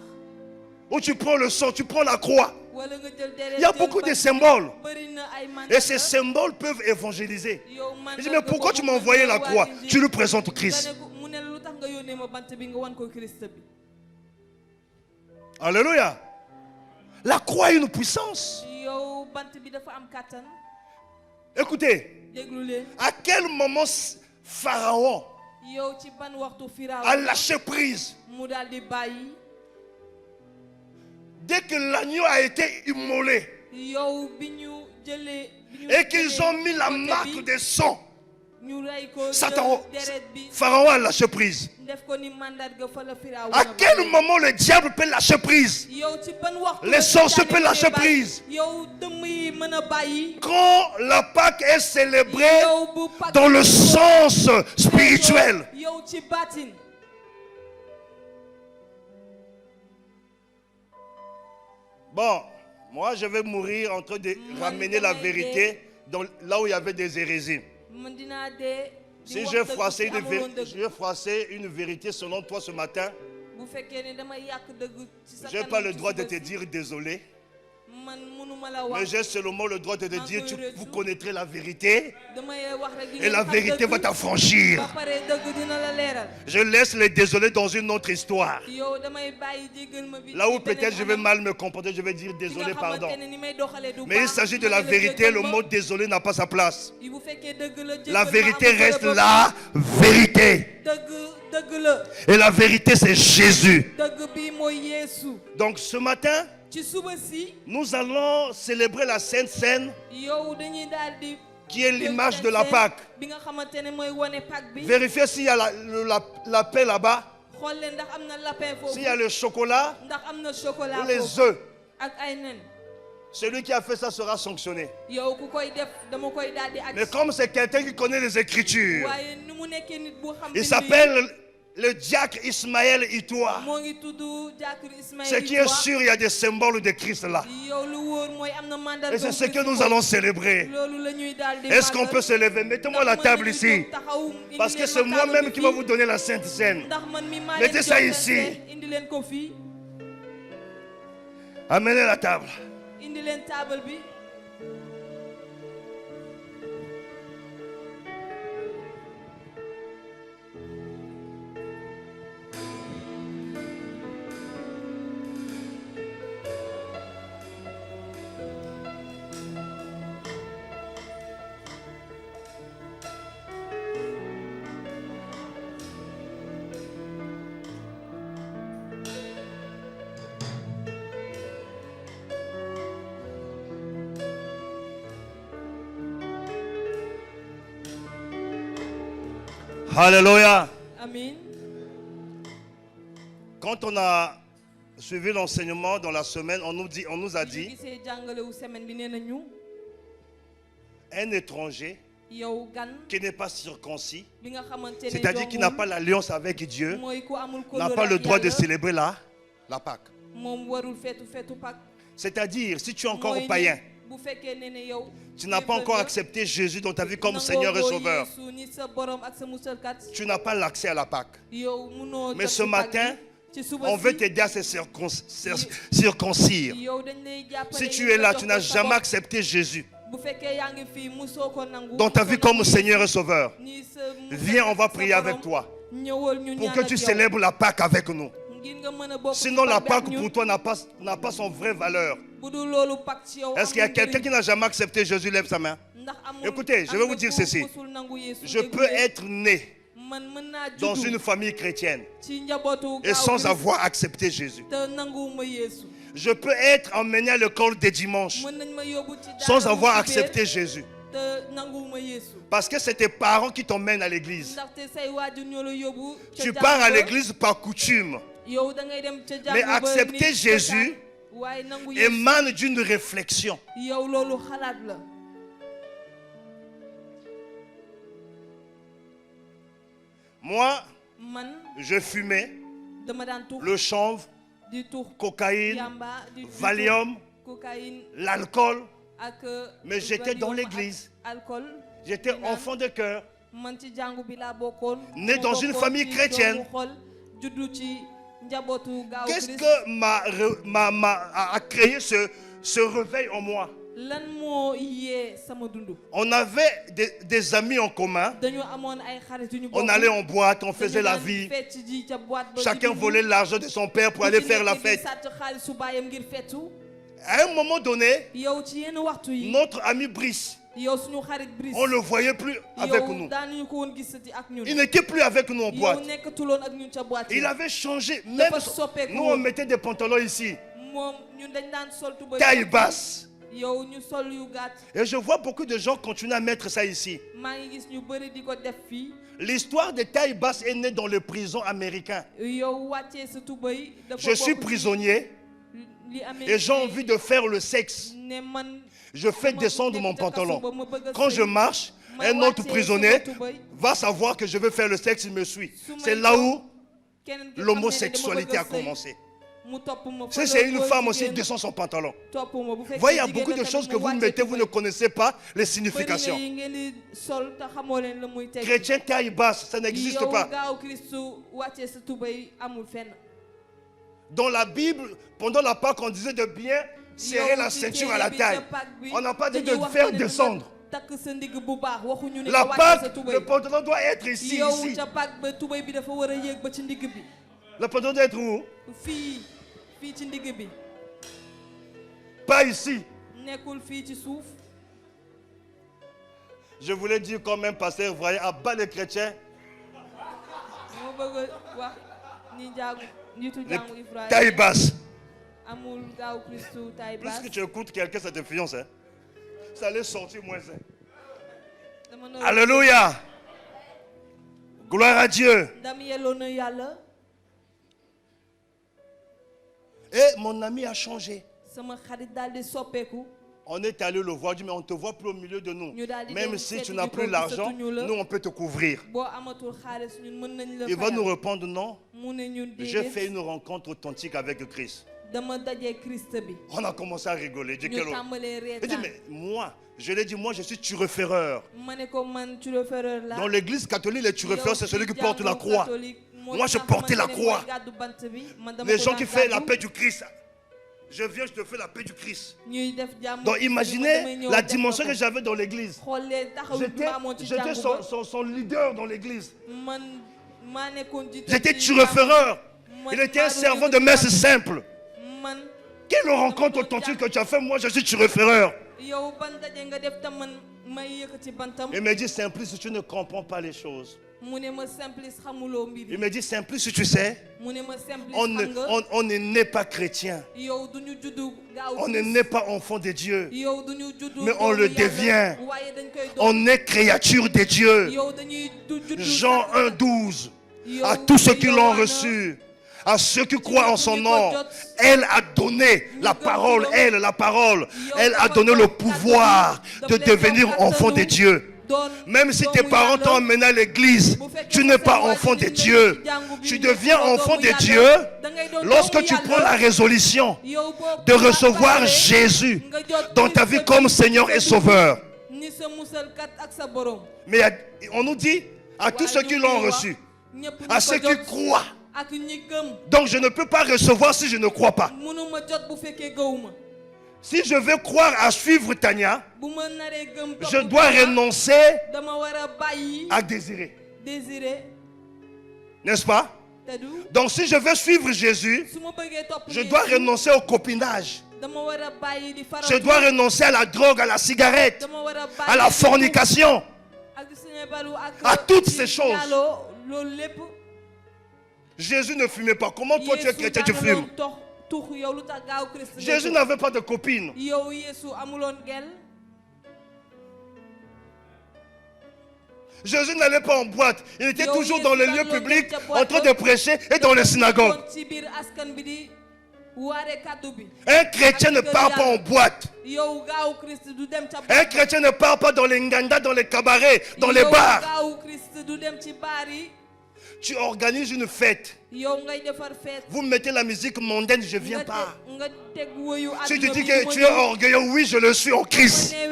Ou tu prends le sang, tu prends la croix. wala nga jël deret Il y a jël beaucoup de bant. symboles. Bëri na ay Et ces mandarga. symboles peuvent évangéliser. Yow Je dis, mais pourquoi tu m'as envoyé la croix? Tu nous présentes Christ. mu ne lu tax nga yónnee ma bant bi nga wan ko Christ bi. Alléluia. La croix a une puissance. yow bant bi dafa am kàttan. Écoutez, déglu leen. à quel moment Pharaon yow ci ban waxtu Firaaw a lâché prise? mu daal di bàyyi. Dès que l'agneau a été immolé yow bi ñu jëlee. et qu'ils ont mis la marque de sang, ñu rey ko Satan, jël deret bi Pharaon a lâché prise. def ko ni mandarga fa la Firaaw. À quel moment le diable peut lâcher prise? yow ci ban waxtu Les sorciers peuvent lâcher prise. yow dëmm yi mën a bàyyi. Quand la Pâque est célébrée yow bu Pâques dans le sens spirituel. yow ci baatin. Bon, moi je vais mourir en train de ramener la vérité là où il y avait des hérésies. man dinaa dee. di Si wax j'ai dëgg froissé ci amuloon dëgg. j'ai froissé une vérité selon toi ce matin, bu fekkee ne damay yàq dëgg ci sa je n'ai kanam pas le ci droit de suba te si. dire désolé, man mënuma la mais wax. j'ai seulement le droit de te dire Malgré vous tout. connaîtrez la vérité damay wax rek di et la ngeen xam vérité va dëgg. t'affranchir. ba pare dëgg dina la leeral. Je laisse les désolés dans une autre histoire. yow damay bàyyi jéggal ma bi. Là où ci beneen peut-être je vais anam. mal me comporter, je vais dire Fi désolé, nga pardon. xamante ne ni may doxalee du Mais il baax, s'agit de ma la ne la vérité, jéggal le ma. mot désolé n'a pas sa place. bu fekkee dëgg la jéggal La ma, vérité amul reste bërëb. la vérité. dëgg la. Et la vérité, c'est Jésus. dëgg bi mooy Yeesu. Donc ce matin, ci suba si. nous allons célébrer la Sainte Seine, yow dañuy daal di. qui est l'image de la Pâque. bi nga xamante ne mooy wane Pâques bi. Vérifiez s'il y a la paix là-bas, xool leen ndax am na lapin foofu. s'il y a le chocolat ndax am na chocolat ou les foofu. œufs. ak ay nen. Celui qui a fait ça sera sanctionné. yow ku koy def dama koy daal di aj. Mais comme c'est quelqu'un qui connaît les Écritures, waaye ni mu nekkee nit bu xam. il s'appelle le diacre Ismaël Itoua. moo ngi tudd Diacre Ismaël. Ce qui est sûr, il y a des symboles de Christ là. yow lu wóor mooy am na mandarga. Et c'est ce que nous allons célébrer. loolu la ñuy daal di. Est-ce qu'on peut se lever? Mettez-moi la table ici. Parce que c'est moi-même qui va vous donner la Sainte Seine. ndax man mi maa Mettez leen ça jox ici. leen indi leen ko fii. Amenez la table. indi leen table bi. Alléluia. Amin. Quand on a suivi l'enseignement dans la semaine, on nous a bi ñu dit gisee jàngalewu semaine bi nee na ñu. un étranger yow gan. qui n'est pas circoncis, bi nga xamante ne c'est-à-dire qui n'a pas l'alliance avec Dieu, mooy ku amul n'a kóllëre pas le ak droit de Yàlla, célébrer la Pâque. moom warul feetu Pâques. C'est-à-dire, si tu es encore mooy païen, bu fekkee ne ne yow. tu n'as pas encore accepté Jésus dans ta vie comme Seigneur et Sauveur, Yeesu ni sa borom ak sa musalkat. tu n'as pas l'accès à la Pâque. yow munoo Mais jot ce ci Pâques matin, bi. ci suba on si, veut t'aider à se circoncire. yow dañ lay jàppale Si tu nga es là, jox tu ko n'as sa jamais bopp. accepté Jésus bu fekkee yaa ngi fii musoo ko nangu. dans ta vie comme Seigneur et Sauveur, ni sa viens, on va sa prier avec borom, toi ñëwal ñu pour ñaan que ak tu yow. célèbres la Pâque avec nous. ngir nga mën a bokk ci Sinon, la Pâques bi ak Pâque ñun. pour toi n'a pas son vraie valeur. bu dul loolu Pâques ci yow. Est-ce qu'il y a amul quelqu'un njëriñ. qui n'a jamais accepté Jésus? Lève sa main. ndax amul Écoutez, je am vais na vous dire ku ceci. musul nangu Yeesu. Je déglu peux leen. être né man mën naa dans juddu une famille chrétienne ci njabootu et gaaw sans Christ, avoir accepté Jésus. te nanguwuma Yeesu. Je peux être emmené à l'école des dimanches mën nañ ma yóbbu ci daara sans avoir bu accepté Jésus. te nanguwuma Yeesu. Parce que c'est tes parents qui t'emmènent à l'église. ndaxte say waajur ñoo la yóbbu. ca Tu jàngu pars à ba. l'église par coutume. yow da ngay dem ca jàngu Mais ba accepter ni Jésus waaye nangu Yeesu. émane d'une réflexion. yow loolu xalaat la. Moi, man je fumais dama daan tux le chanvre, di tux cocaïne, yamba di Valium, cocaïne l'alcool. ak Mais j'étais dans Valium l'église. ak alcool. J'étais enfant de cœur. man ci jàngu bi laa bokkoon. Né dans une famille chrétienne. juddu ci njabootu gaaw Qu'est-ce Christ. que a créé ce réveil en moi? lan moo yee sama dundu. On avait des amis en commun. dañoo amoon ay xarit yu ñu On bokk. allait en boîte, on faisait dañu la daan vie. fecc ji ca boîte ba Chacun di volait l'argent de son père pour aller faire la fête. sàcc xaalisu baayam ngir fettu. À un moment donné, yow ci yenn waxtu yi. notre ami Brice, yow suñu xarit Brice. on ne le voyait plus avec yow nous. daanuñu ko woon gisati ak ñun. Il n'était plus avec nous en yow boîte. nekkatuloon ak ñun ca boîte yi. Il avait changé. Même dafa soppeeku nous, on mettait des pantalons ici, moom ñun dañ daan sol tuba taille basse. yow ñu sol yu gàtt. Et je vois beaucoup de gens continuer à mettre ça ici. maa ngi gis ñu bëri di ko def fii. L'histoire des tailles basses est née dans les prisons américaines. yow wàccee sa tuba yi. dafa Je suis bokk ci prisonnier li amee et j'ai envie de faire le sexe. ne man. Je fais descendre mon pantalon. Quand je marche, un autre prisonnier va savoir que je veux faire le sexe, il me suit. C'est là où l'homosexualité a commencé. Si c'est une femme aussi, il descend son pantalon. Vous voyez, il y a beaucoup de choses que vous mettez, vous ne connaissez pas les significations. Chrétien taille basse, ça n'existe pas. Dans la Bible, pendant la Pâque, on disait de bien serrer la ceinture à la taille. On n'a pas dit de faire descendre. La Pâque, le pantalon doit être ici, ici. Le pantalon doit être où? Pas ici. Je voulais dire quand même, pasteur, vous voyez, à bas les chrétiens. Taille basse. Plus que tu écoutes quelqu'un, ça te fiance. Hein? Ça allait sortir moins. Alléluia. Gloire à Dieu. Et mon ami a changé. On est allé le voir, dit, mais on ne te voit plus au milieu de nous. Même si tu n'as plus l'argent, nous on peut te couvrir. Il va nous répondre non. J'ai fait une rencontre authentique avec Christ. On a commencé à rigoler. Il dit, mais moi, je l'ai dit, moi je suis tureferreur. Dans l'église catholique, les turefereurs, c'est celui qui porte la croix. Moi, je portais la croix. Les gens qui font la paix du Christ. Je viens, je te fais la paix du Christ. Donc imaginez la dimension que j'avais dans l'église. J'étais son leader dans l'église. J'étais turefereur. Il était un servant de messe simple. Quelle rencontre authentique que tu as fait? Moi, je suis turefereur. Il me dit, Simplice, tu ne comprends pas les choses. Il me dit, Simplice, tu sais, on ne naît pas chrétien. On ne naît pas enfant de Dieu. Mais on le devient. On est créature de Dieu. Jean 1,12. À tous ceux qui l'ont reçu, à ceux qui croient en son nom, elle a donné la parole, elle a donné le pouvoir de devenir enfant de Dieu. Même si tes parents t'ont emmené à l'église, tu n'es pas enfant de Dieu. Tu deviens enfant de Dieu lorsque tu prends la résolution de recevoir Jésus dans ta vie comme Seigneur et Sauveur. Mais on nous dit à tous ceux qui l'ont reçu, à ceux qui croient. Donc je ne peux pas recevoir si je ne crois pas. Si je veux croire à suivre Tania, je dois renoncer à désirer. N'est-ce pas? Donc si je veux suivre Jésus, je dois renoncer au copinage. Je dois renoncer à la drogue, à la cigarette, à la fornication, à toutes ces choses. Jésus ne fumait pas. Comment toi tu es chrétien, tu fumes? Jésus n'avait pas de copine. Jésus n'allait pas en boîte. Il était toujours dans les lieux publics, en train de prêcher et dans les synagogues. Un chrétien ne part pas en boîte. Un chrétien ne part pas dans les nganda, dans les cabarets, dans les bars. Tu organises une fête. Vous mettez la musique mondaine, je ne viens pas. Si tu dis que tu es orgueilleux, oui, je le suis en Christ. Je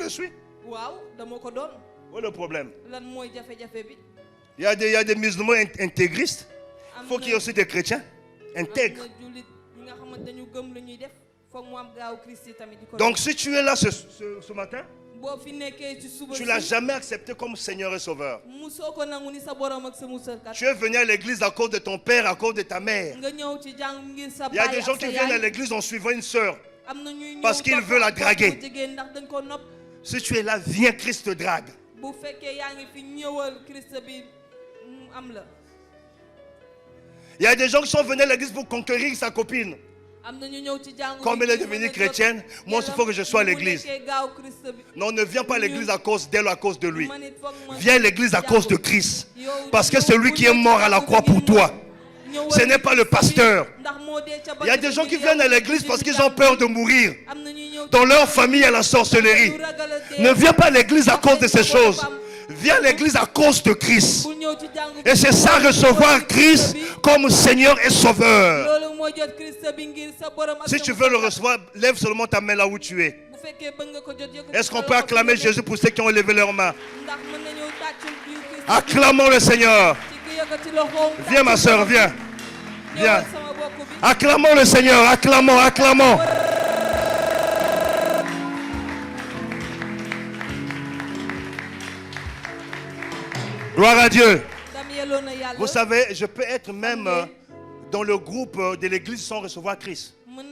le suis. waaw dama ko doon. Où est le problème? Lan mooy jafe-jafe bi. Il y a des musulmans intégristes. Il faut qu'il y ait aussi des chrétiens intègres. am na jullit ñi nga xamante dañu gëm lu ñuy def foog mu am gaaw Christ tamit di ko. Donc si tu es là ce matin, boo fi nekkee ci suba tu ne l'as jamais accepté comme Seigneur et Sauveur. musoo ko nangu ni sa borom ak sa musalkat. Tu es venu à l'église à cause de ton père, à cause de ta mère. nga ñëw ci jàng ngir sa Il y a baay des gens ak qui sa viennent à yaay. l'église en suivant une sœur. am na ñuy ñëw parce qu'il veut la draguer. topp jigéen ndax dañ ko nopp. Si tu es là, viens, Christ te drague. bu fekkee yaa ngi fi ñëwal Christ bi mu am la. Il y a des gens qui sont venus à l'église pour conquérir sa copine. am na ñu ñëw ci jàng Comme elle est devenue chrétienne, moi il faut que je sois à l'église. Non, ne viens pas à l'église à cause d'elle ou à cause de lui. Viens à l'église à cause de Christ. Parce que c'est lui qui est mort à la croix pour toi. Ce n'est pas le pasteur. Il y a des gens qui viennent à l'église parce qu'ils ont peur de mourir. Dans leur famille, il y a la sorcellerie. Ne viens pas à l'église à cause de ces choses. Viens à l'église à cause de Christ. Et c'est ça, recevoir Christ comme Seigneur et Sauveur. Si tu veux le recevoir, lève seulement ta main là où tu es. Est-ce qu'on peut acclamer Jésus pour ceux qui ont levé leurs mains? Acclamons le Seigneur. Viens ma soeur, viens. Viens. Acclamons le Seigneur, acclamons, acclamons. Gloire à Dieu. Vous savez, je peux être même dans le groupe de l'église sans recevoir Christ. Il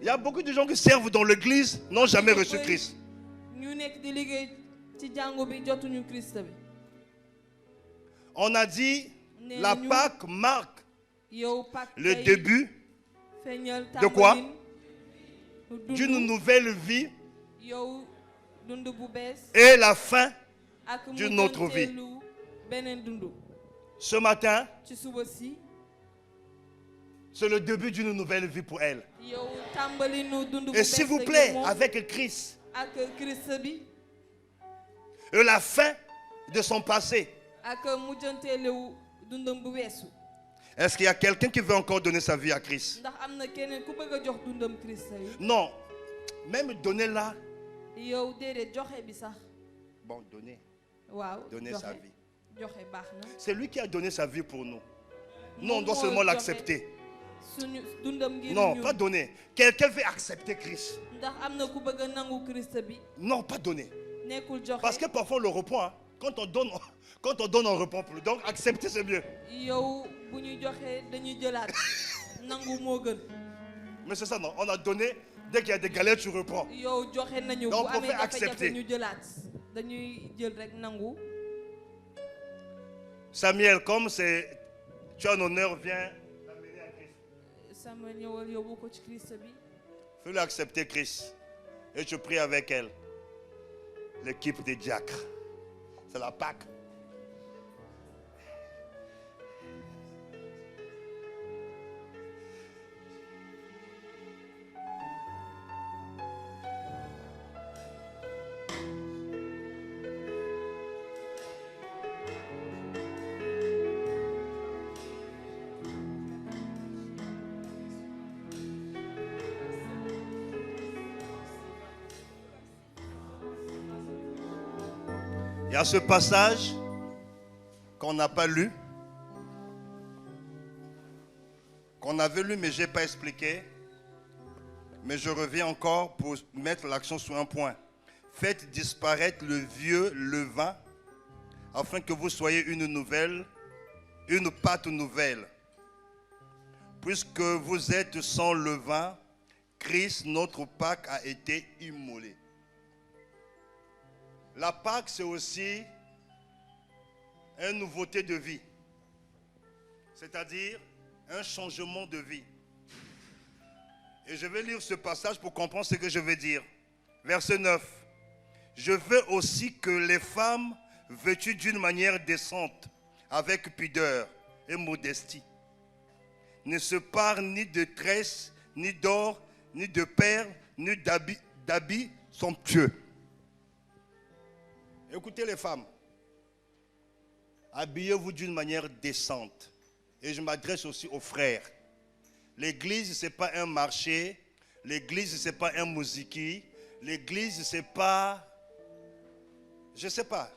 y a beaucoup de gens qui servent dans l'église, n'ont jamais reçu Christ. On a dit, la Pâque marque le début de quoi? D'une nouvelle vie et la fin d'une autre vie. Ce matin, c'est le début d'une nouvelle vie pour elle. Et s'il vous plaît, avec Christ, et la fin de son passé. Est-ce qu'il y a quelqu'un qui veut encore donner sa vie à Christ? Non, même donner là. Bon, donner sa vie. C'est lui qui a donné sa vie pour nous. Nous, on doit seulement l'accepter. Non, pas donner. Quelqu'un veut accepter Christ. Non, pas donner. Parce que parfois on le reprend. Hein. Quand on donne, on ne reprend plus. Donc accepter, c'est mieux. Mais c'est ça, non. On a donné, dès qu'il y a des galères, tu reprends. Donc on fait accepter. Samuel, comme tu as un honneur, viens l'amener à Christ. Fais-le accepter Christ. Et je prie avec elle. L'équipe des diacres. C'est la Pâque. Il y a ce passage qu'on n'a pas lu, qu'on avait lu mais je n'ai pas expliqué. Mais je reviens encore pour mettre l'accent sur un point. Faites disparaître le vieux levain afin que vous soyez une pâte nouvelle. Puisque vous êtes sans levain, Christ, notre Pâque, a été immolé. La Pâque, c'est aussi une nouveauté de vie, c'est-à-dire un changement de vie. Et je vais lire ce passage pour comprendre ce que je veux dire. Verset 9. Je veux aussi que les femmes vêtues d'une manière décente, avec pudeur et modestie, ne se parent ni de tresses, ni d'or, ni de perles, ni d'habits somptueux. Écoutez les femmes, habillez-vous d'une manière décente. Et je m'adresse aussi aux frères. L'église, ce n'est pas un marché. L'église, ce n'est pas un mousiki. l'église, c'est pas... Je ne sais pas.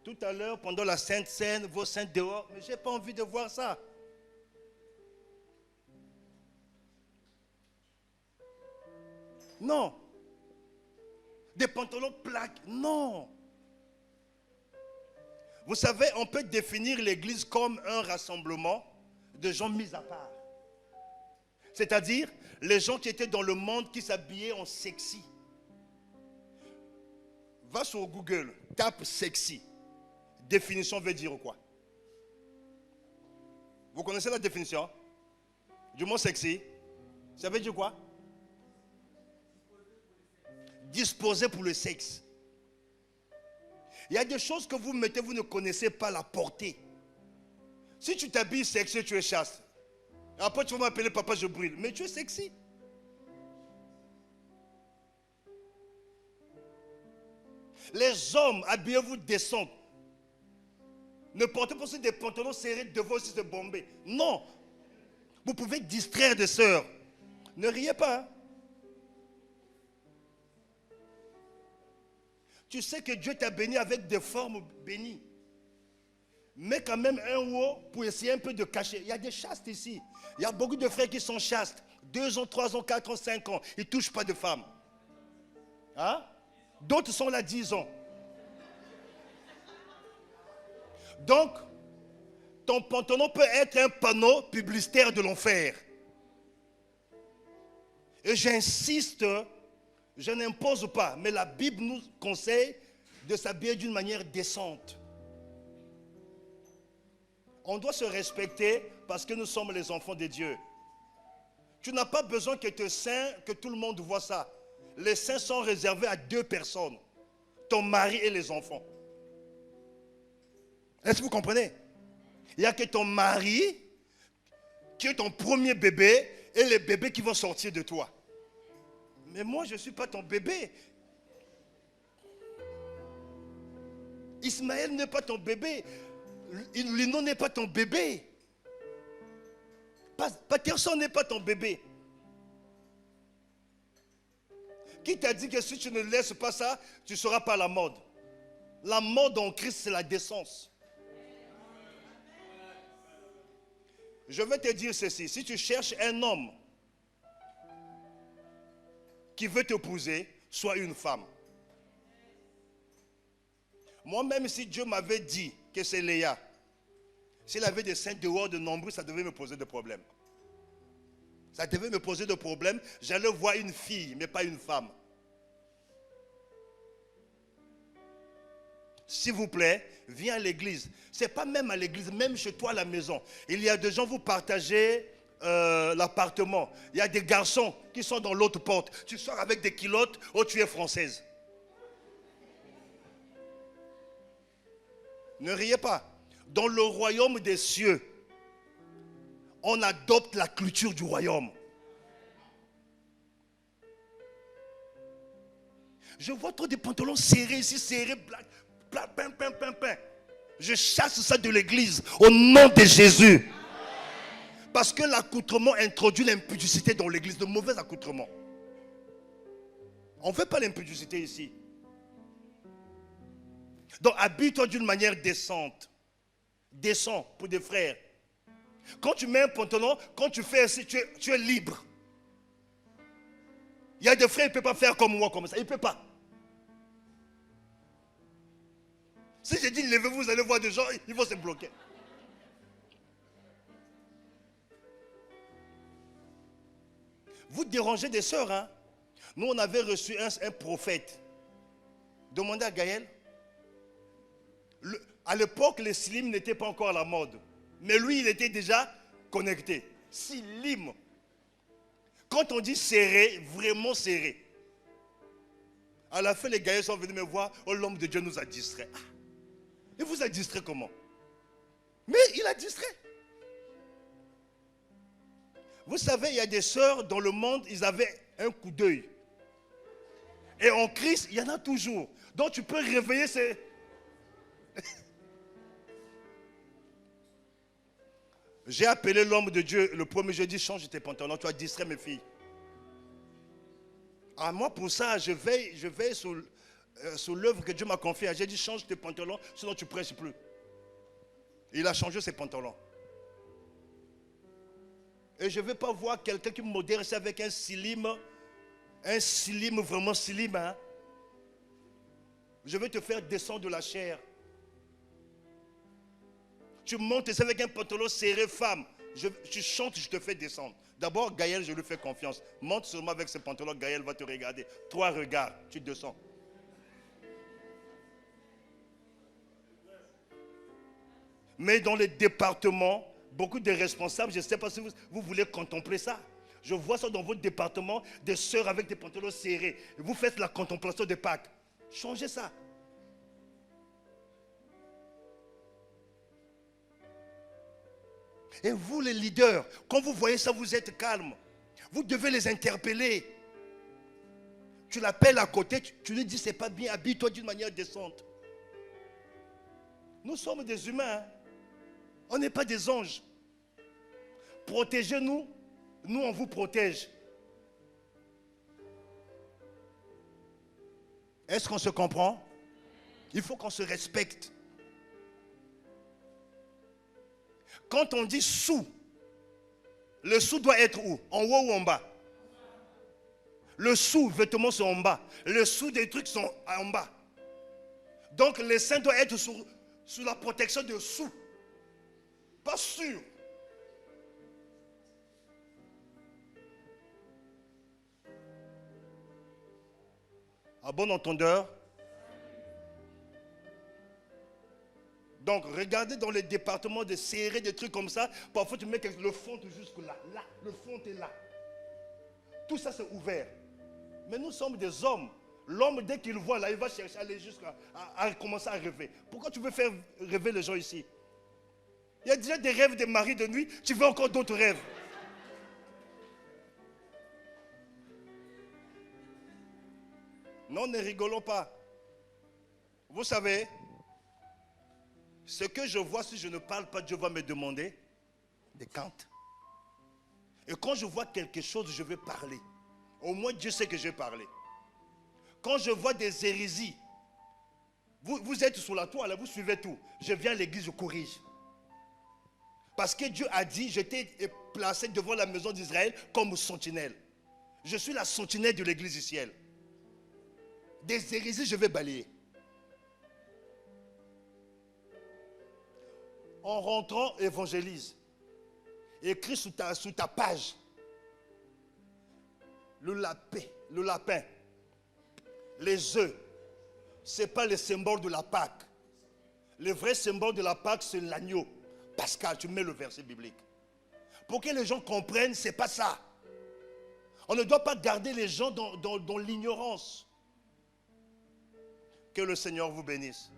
Tout à l'heure, pendant la Sainte Seine, vos saints dehors, mais je n'ai pas envie de voir ça. Non. Des pantalons plaques, non. Vous savez, on peut définir l'église comme un rassemblement de gens mis à part. C'est-à-dire, les gens qui étaient dans le monde, qui s'habillaient en sexy. Va sur Google, tape sexy. Définition veut dire quoi? Vous connaissez la définition du mot sexy? Ça veut dire quoi? Disposé pour le sexe. Il y a des choses que vous mettez, vous ne connaissez pas la portée. Si tu t'habilles sexy, tu es chaste. Après, tu vas m'appeler papa, je brûle. Mais tu es sexy. Les hommes, habillez-vous décents. Ne portez pas des pantalons serrés devant si c'est bombé. Non. Vous pouvez distraire des sœurs. Ne riez pas. Hein? Tu sais que Dieu t'a béni avec des formes bénies. Mais quand même un haut pour essayer un peu de cacher. Il y a des chastes ici. Il y a beaucoup de frères qui sont chastes. 2 ans, 3 ans, 4 ans, 5 ans. Ils ne touchent pas de femmes. Hein? D'autres sont là 10 ans. Donc, ton pantalon peut être un panneau publicitaire de l'enfer. Et j'insiste, je n'impose pas, mais la Bible nous conseille de s'habiller d'une manière décente. On doit se respecter parce que nous sommes les enfants de Dieu. Tu n'as pas besoin que tes seins, que tout le monde voit ça. Les seins sont réservés à 2 personnes, ton mari et les enfants. Est-ce que vous comprenez? Il n'y a que ton mari qui est ton premier bébé et les bébés qui vont sortir de toi. Mais moi, je ne suis pas ton bébé. Ismaël n'est pas ton bébé. Lino n'est pas ton bébé. Patterson n'est pas ton bébé. Qui t'a dit que si tu ne laisses pas ça, tu ne seras pas à la mode? La mode en Christ, c'est la décence. Je vais te dire ceci. Si tu cherches un homme qui veut t'épouser, sois une femme. Moi, même si Dieu m'avait dit que c'est Léa, s'il avait des seins dehors de nombreux, ça devait me poser des problèmes. Ça devait me poser des problèmes. J'allais voir une fille, mais pas une femme. S'il vous plaît, viens à l'église. Ce n'est pas même à l'église, même chez toi à la maison. Il y a des gens, vous partagez l'appartement. Il y a des garçons qui sont dans l'autre porte. Tu sors avec des culottes, oh tu es française. Ne riez pas. Dans le royaume des cieux, on adopte la culture du royaume. Je vois trop de pantalons serrés ici, serrés, pain. Je chasse ça de l'église au nom de Jésus. Parce que l'accoutrement introduit l'impudicité dans l'église, de mauvais accoutrements. On ne fait pas l'impudicité ici. Donc habille-toi d'une manière décente. Décent pour des frères. Quand tu mets un pantalon, quand tu fais ainsi, tu es libre. Il y a des frères, ils ne peuvent pas faire comme moi, comme ça. Ils ne peuvent pas. Si je dis levez-vous, vous allez voir des gens, ils vont se bloquer. Vous dérangez des sœurs, hein? Nous, on avait reçu un prophète. Demandez à Gaël. À l'époque, les slim n'étaient pas encore à la mode. Mais lui, il était déjà connecté. Slim. Quand on dit serré, vraiment serré. À la fin, les Gaëls sont venus me voir. Oh, l'homme de Dieu nous a distraits. Ah. Il vous a distrait comment? Mais il a distrait. Vous savez, il y a des sœurs dans le monde, ils avaient un coup d'œil. Et en Christ, il y en a toujours. Donc tu peux réveiller ces... J'ai appelé l'homme de Dieu le premier jeudi, change tes pantalons, tu as distrait mes filles. Ah, moi, pour ça, je veille sur l'œuvre que Dieu m'a confiée. J'ai dit, change tes pantalons, sinon tu ne prêches plus. Il a changé ses pantalons. Et je ne veux pas voir quelqu'un qui me modère ici avec un slim vraiment slim. Hein? Je vais te faire descendre de la chair. Tu montes ici avec un pantalon serré, femme. Tu chantes, je te fais descendre. D'abord, Gaël, je lui fais confiance. Monte seulement avec ce pantalon, Gaël va te regarder. 3 regards, tu descends. Mais dans les départements, beaucoup de responsables, je ne sais pas si vous voulez contempler ça. Je vois ça dans votre département, des sœurs avec des pantalons serrés. Vous faites la contemplation de Pâques. Changez ça. Et vous les leaders, quand vous voyez ça, vous êtes calme. Vous devez les interpeller. Tu l'appelles à côté, tu lui dis c'est pas bien, habille-toi d'une manière décente. Nous sommes des humains. Hein? On n'est pas des anges. Protégez-nous, nous on vous protège. Est-ce qu'on se comprend? Il faut qu'on se respecte. Quand on dit sous, le sous doit être où? En haut ou en bas? Le sous, vêtements sont en bas. Le sous des trucs sont en bas. Donc les saints doivent être sous la protection de sous. Pas sûr. À bon entendeur. Donc, regardez dans les départements de serrer des trucs comme ça. Parfois, tu mets le fond jusque là. Là, le fond est là. Tout ça, c'est ouvert. Mais nous sommes des hommes. L'homme, dès qu'il voit là, il va chercher à aller jusqu'à commencer à rêver. Pourquoi tu veux faire rêver les gens ici? Il y a déjà des rêves de mari de nuit. Tu veux encore d'autres rêves? Non, ne rigolons pas. Vous savez, ce que je vois, si je ne parle pas, Dieu va me demander des comptes. Et quand je vois quelque chose, je vais parler. Au moins, Dieu sait que je vais parler. Quand je vois des hérésies, vous êtes sur la toile, vous suivez tout. Je viens à l'église, je corrige. Parce que Dieu a dit, j'étais placé devant la maison d'Israël comme sentinelle. Je suis la sentinelle de l'église du ciel. Des hérésies, je vais balayer. En rentrant, évangélise. Écris sous ta page. Le lapin, les œufs, ce n'est pas le symbole de la Pâque. Le vrai symbole de la Pâque, c'est l'agneau. Pascal, tu mets le verset biblique. Pour que les gens comprennent, ce n'est pas ça. On ne doit pas garder les gens dans l'ignorance. Que le Seigneur vous bénisse.